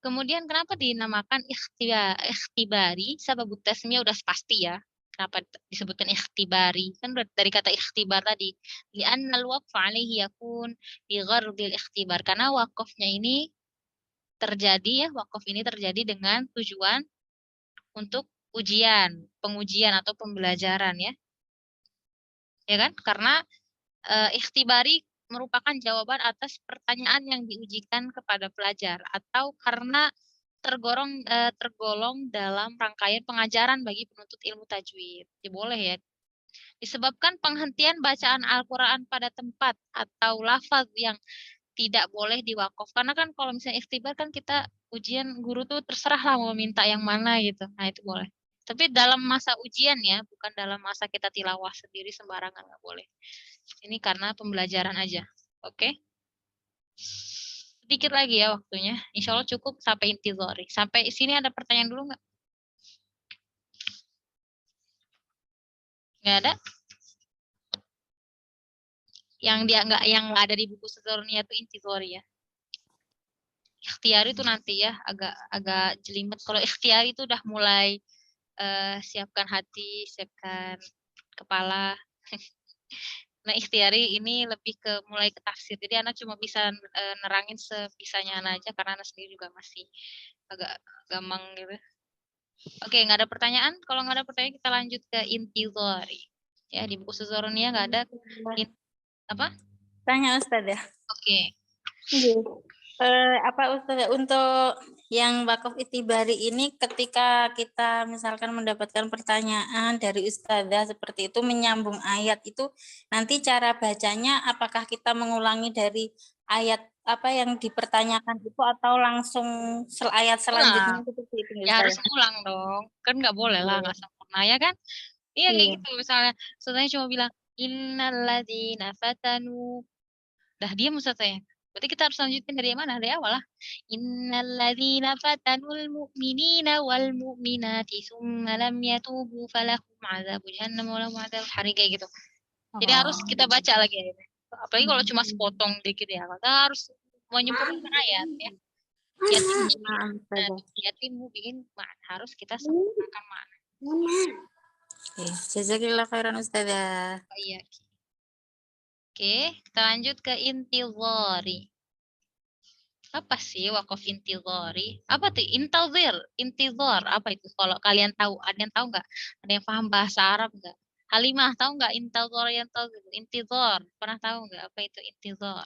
Kemudian kenapa dinamakan ikhtibari? Sababut tasmiyah udah pasti ya. Kenapa disebutkan ikhtibari? Kan dari kata ikhtibar tadi. Li'anna al-waqf alaihi yakun bi ghardil ikhtibar. Karena wakafnya ini terjadi ya, wakaf ini terjadi dengan tujuan untuk ujian, pengujian atau pembelajaran ya. Ya kan? Karena ikhtibari merupakan jawaban atas pertanyaan yang diujikan kepada pelajar atau karena tergolong dalam rangkaian pengajaran bagi penuntut ilmu tajwid. Ya, boleh ya. Disebabkan penghentian bacaan Al-Qur'an pada tempat atau lafaz yang tidak boleh diwakaf. Karena kan kalau misalnya ikhtibar kan kita ujian guru tuh terserah lah mau minta yang mana gitu. Nah, itu boleh. Tapi dalam masa ujian ya, bukan dalam masa kita tilawah sendiri sembarangan, nggak boleh. Ini karena pembelajaran aja. Oke? Sedikit lagi ya waktunya. Insya Allah cukup sampai intizori. Sampai sini ada pertanyaan dulu nggak? Nggak ada? Yang nggak ada di buku Setornia itu intizori ya. Ikhtiari itu nanti ya agak jelimet. Kalau ikhtiari itu udah mulai siapkan hati, siapkan kepala. Nah, ikhtiari ini lebih ke mulai ke tafsir. Jadi anak cuma bisa nerangin sebisanya anak aja karena anak sendiri juga masih agak gampang gitu. Oke, nggak ada pertanyaan. Kalau nggak ada pertanyaan kita lanjut ke intizori. Ya, di buku Sezoronia nggak ada apa? Tanya Ustazah. Oke. Apa Ustazah untuk yang wakaf itibari ini ketika kita misalkan mendapatkan pertanyaan dari Ustazah seperti itu menyambung ayat itu nanti cara bacanya apakah kita mengulangi dari ayat apa yang dipertanyakan itu atau langsung ayat selanjutnya seperti itu Ya harus Ustazah? ngulang dong. Kan nggak boleh lah nggak sempurna ya kan? Iya kayak gitu misalnya. Sebenarnya cuma bilang innalladzina fatanu. Dah diam Ustaznya. Berarti kita harus lanjutin dari mana? Dari awal lah. Innalladzina fatanul mu'minina wal mu'minati tsumma lam yatubu falahum adzabu jahannam wa lahum adzabul hariq kayak gitu. Jadi harus kita baca lagi ayatnya. Apalagi kalau cuma sepotong dikit ya. Kita harus menyempurnakan ayat ya. Yatim bikin harus kita sempurnakan makna. Jazakillah khairan Ustazah. Iya. Oke, kita lanjut ke intizori. Apa sih wakaf intizori? Apa tuh intazir? Intizor apa itu? Kalau kalian tahu, ada yang tahu nggak? Ada yang paham bahasa Arab nggak? Halimah tahu nggak intazor yang tahu intizor? Pernah tahu nggak apa itu intizor?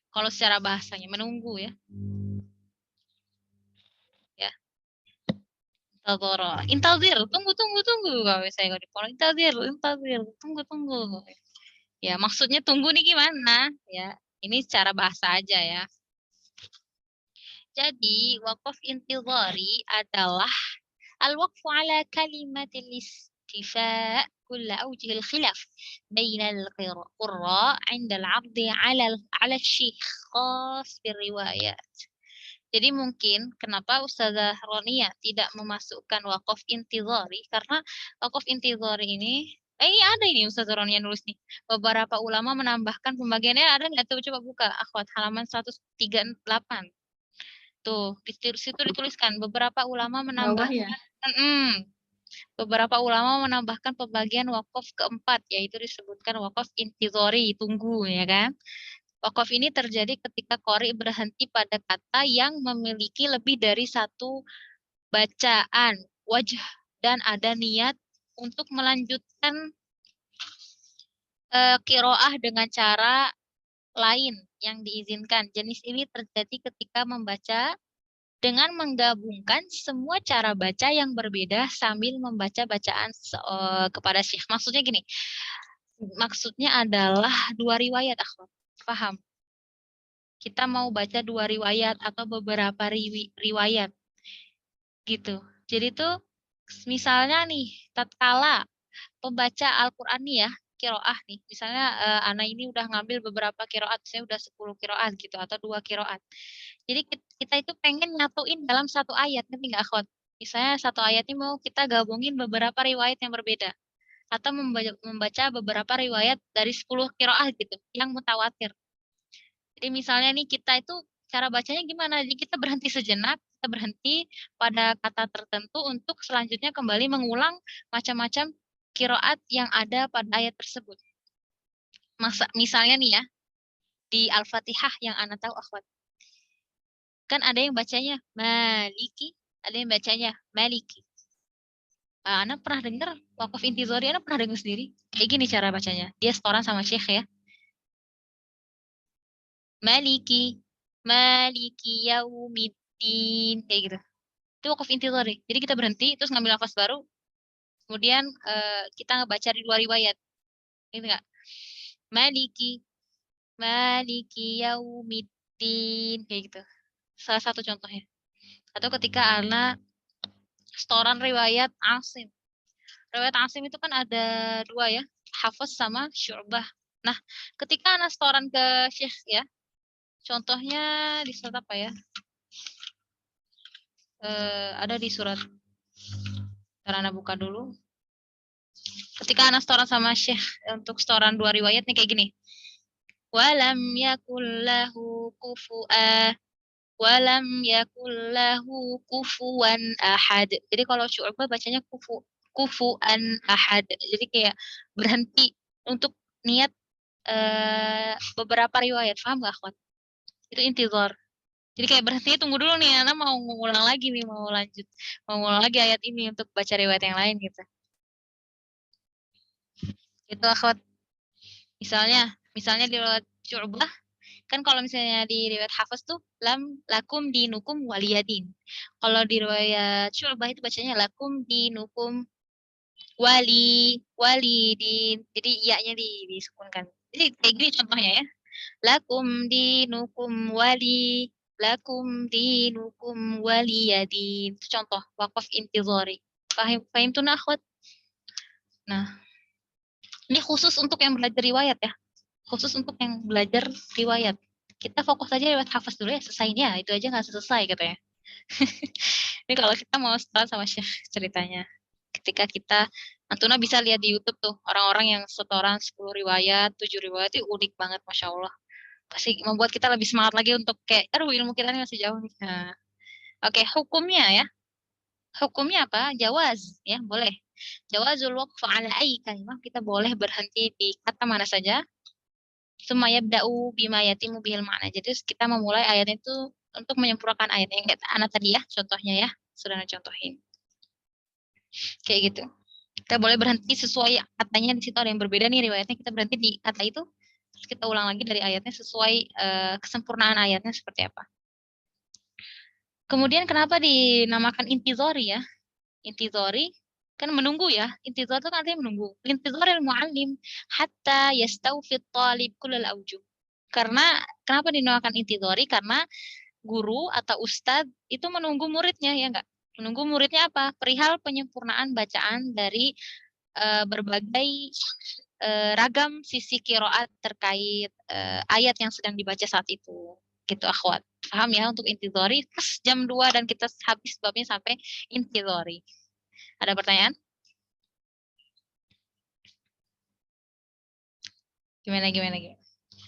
Kalau secara bahasanya menunggu ya. Ya, intazor. Intazir, tunggu. Kalau saya kalau di Polo, intazir, tunggu. Ya, maksudnya tunggu nih gimana? Ya, ini secara bahasa aja ya. Jadi, wakaf intizari adalah al-waqfu ala kalimatil istifa كل أوجه الخلاف بين القراء عند العرض على الشيخ خاص بالروايات. Jadi mungkin kenapa Ustazah Ronia tidak memasukkan wakaf intizari karena wakaf intizari ini ada ini Ustazah Ronia nulis nih. Beberapa ulama menambahkan pembagiannya ada nggak tuh coba buka akhwat halaman 138. Tuh, di situ dituliskan beberapa ulama menambahkan beberapa ulama menambahkan pembagian wakaf keempat yaitu disebutkan wakaf intizori, tunggu ya kan. Wakaf ini terjadi ketika qori berhenti pada kata yang memiliki lebih dari satu bacaan, wajah, dan ada niat untuk melanjutkan qiraah dengan cara lain yang diizinkan. Jenis ini terjadi ketika membaca dengan menggabungkan semua cara baca yang berbeda sambil membaca bacaan kepada syekh. Maksudnya gini, maksudnya adalah 2 riwayat, akhwat. Paham? Kita mau baca 2 riwayat atau beberapa riwayat gitu. Jadi tuh misalnya nih, tatkala pembaca Al-Qur'an nih ya, qiraah nih. Misalnya ana ini udah ngambil beberapa qiraat, saya udah 10 qiraat gitu atau 2 qiraat. Jadi kita itu pengen nyatuin dalam satu ayat, ngerti nggak, akhwat? Misalnya satu ayat ini mau kita gabungin beberapa riwayat yang berbeda atau membaca beberapa riwayat dari 10 qiraah gitu yang mutawatir. Jadi misalnya nih kita itu cara bacanya gimana? Jadi kita berhenti sejenak, kita berhenti pada kata tertentu untuk selanjutnya kembali mengulang macam-macam qiraat yang ada pada ayat tersebut. Misalnya nih ya, di Al-Fatihah yang ana tahu, akhwat. Kan ada yang bacanya Maliki, ada yang bacanya Maliki. Ana pernah dengar wakaf intizari, Ana pernah dengar sendiri. Kayak gini cara bacanya. Dia setoran sama syekh ya. Maliki, Maliki yaumiddin, kayak gitu. Itu wakaf intizari. Jadi kita berhenti, terus ngambil nafas baru, kemudian kita ngebaca di 2 riwayat. Gitu nggak? Maliki, Maliki yaumiddin, kayak gitu. Salah satu contohnya. Atau ketika ana setoran riwayat Asim. Riwayat Asim itu kan ada 2 ya, Hafiz sama Syu'bah. Nah, ketika ana setoran ke syekh ya, contohnya di surat apa ya? Ada di surat, ntar ana buka dulu. Ketika ana setoran sama syekh untuk setoran 2 riwayat nih kayak gini. Walam yakul lahu kufuwan ahad. Jadi kalau Syu'bah bacanya kufuan ahad. Jadi kayak berhenti untuk niat beberapa riwayat. Paham gak, akhwat? Itu intizar. Jadi kayak berhenti, tunggu dulu nih, Ana mau ngulang lagi nih, mau lanjut. Mau ngulang lagi ayat ini untuk baca riwayat yang lain gitu. Itu, akhwat. Misalnya di riwayat Syu'bah, kan kalau misalnya di riwayat Hafiz tuh lakum dinukum waliyadin. Kalau di riwayat Syu'bah itu bacanya lakum dinukum walidin. Jadi iya-nya disukunkan. Jadi kayak gini contohnya ya. Lakum dinukum waliyadin. Itu contoh wakaf intizari. Fahim tuh, akhwat? Nah, ini khusus untuk yang belajar riwayat ya. Khusus untuk yang belajar riwayat. Kita fokus aja riwayat Hafiz dulu ya, selesainya. Itu aja nggak selesai katanya. Ini kalau kita mau setelah sama Syekh ceritanya. Ketika kita, Antuna bisa lihat di YouTube tuh, orang-orang yang setoran 10 riwayat, 7 riwayat, itu unik banget, Masya Allah. Pasti membuat kita lebih semangat lagi untuk kayak, aduh ilmu kita ini masih jauh nih. Nah, oke, hukumnya ya. Hukumnya apa? Jawaz, ya boleh. Jawazul waqf ala ayyi kalimah, kita boleh berhenti di kata mana saja. Summa yabda'u bima yatimu bihil makna. Jadi kita memulai ayat itu untuk menyempurnakan ayat yang kayak anak tadi ya, contohnya ya, sudah Ana contohin. Kayak gitu. Kita boleh berhenti sesuai katanya, di situ ada yang berbeda nih riwayatnya, kita berhenti di kata itu, terus kita ulang lagi dari ayatnya sesuai kesempurnaan ayatnya seperti apa. Kemudian kenapa dinamakan intizari ya? Intizari kan menunggu ya. Intizar itu kan artinya menunggu. Intizaril muallim hatta yastawfit talib kullal aujuh. Karena kenapa dinamakan intizari? Karena guru atau ustadz itu menunggu muridnya ya enggak? Menunggu muridnya apa? Perihal penyempurnaan bacaan dari berbagai ragam sisi qiraat terkait ayat yang sedang dibaca saat itu. Gitu, akhwat. Paham ya untuk intizari? Terus jam 2 dan kita habis babnya sampai intizari. Ada pertanyaan? Gimana?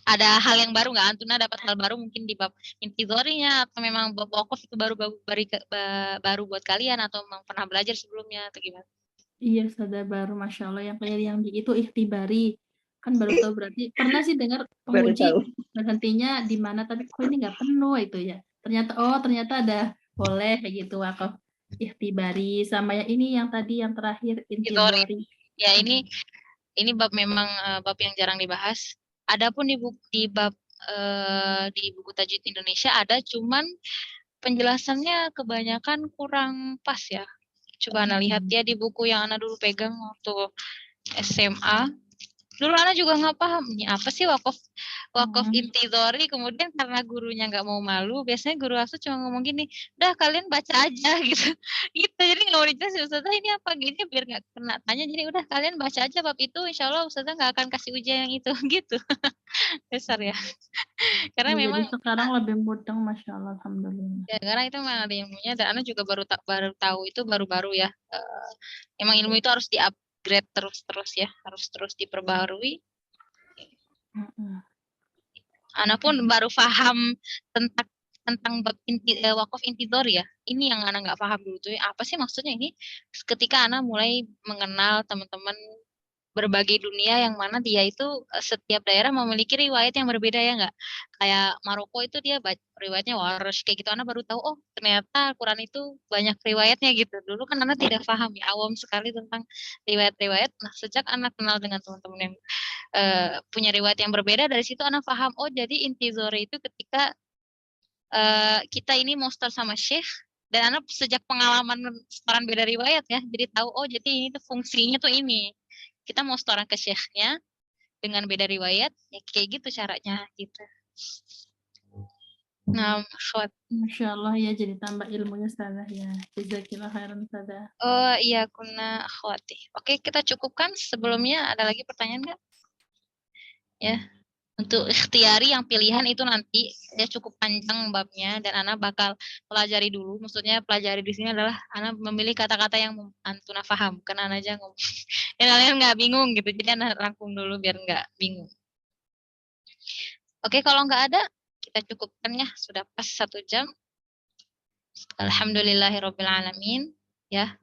Ada hal yang baru nggak? Antuna dapat hal baru mungkin di bab intizarinya, atau memang bab wakaf itu baru buat kalian, atau memang pernah belajar sebelumnya atau gimana? Iya, sadar baru, Masya Allah, yang kayak yang itu ikhtibari. Kan baru tahu, berarti pernah sih dengar Baru penguji tahu. berhentinya di mana, tapi kok ini nggak penuh itu ya. Ternyata ada boleh kayak gitu wakaf ikhtibari, sama yang ini yang tadi yang terakhir intizari. Ya ini bab memang bab yang jarang dibahas. Adapun di buku tajwid Indonesia ada, cuman penjelasannya kebanyakan kurang pas ya. Coba Ana lihat ya di buku yang Ana dulu pegang waktu SMA. Dulu Ana juga nggak paham, ini apa sih wakaf intidhari, kemudian karena gurunya nggak mau malu, biasanya guru hafsa cuma ngomong gini, udah kalian baca aja gitu. Gitu, jadi nggak mau dijelasin, Ustazah ini apa gini, biar nggak kena tanya, jadi udah kalian baca aja bab itu, insya Allah Ustazah nggak akan kasih ujian yang itu, gitu. Dasar ya. Karena Ya, jadi memang sekarang lebih mudeng, Masya Allah, Alhamdulillah. ya, karena itu memang ada ilmunya dan Ana juga baru tahu itu baru-baru ya. Emang ilmu itu harus di-upgrade terus ya, harus terus diperbaharui. Ana pun baru paham tentang bab wakaf intidhari ya. Ini yang Ana nggak paham dulu tuh. Apa sih maksudnya ini? Ketika Ana mulai mengenal teman-teman berbagai dunia yang mana dia itu setiap daerah memiliki riwayat yang berbeda ya nggak? Kayak Maroko itu dia riwayatnya Warsh kayak gitu. Ana baru tahu oh ternyata Quran itu banyak riwayatnya gitu. Dulu kan Ana tidak paham ya, awam sekali tentang riwayat-riwayat. Nah sejak Ana kenal dengan teman-teman yang punya riwayat yang berbeda, dari situ Ana paham oh jadi intizori itu ketika kita ini mau start sama Syekh dan Ana sejak pengalaman setoran beda riwayat ya, jadi tahu oh jadi ini tuh fungsinya tuh ini. Kita mau setoran ke syekhnya dengan beda riwayat, ya kayak gitu caranya gitu. Nah, Masya Allah ya, jadi tambah ilmunya Ustazah ya. Jazakillah khairan Ustazah. oh iya, kuna akhwati. Oke, kita cukupkan. Sebelumnya ada lagi pertanyaan nggak? Ya, untuk ikhtiari yang pilihan itu nanti ya cukup panjang babnya dan Ana bakal pelajari dulu. Maksudnya pelajari di sini adalah Ana memilih kata-kata yang Antuna paham, bukan Ana aja ngomong. Ya kalian nggak bingung gitu, jadi Ana rangkum dulu biar nggak bingung. Oke, kalau nggak ada, kita cukupkan ya. Sudah pas 1 jam. Alhamdulillahirobbilalamin. Ya.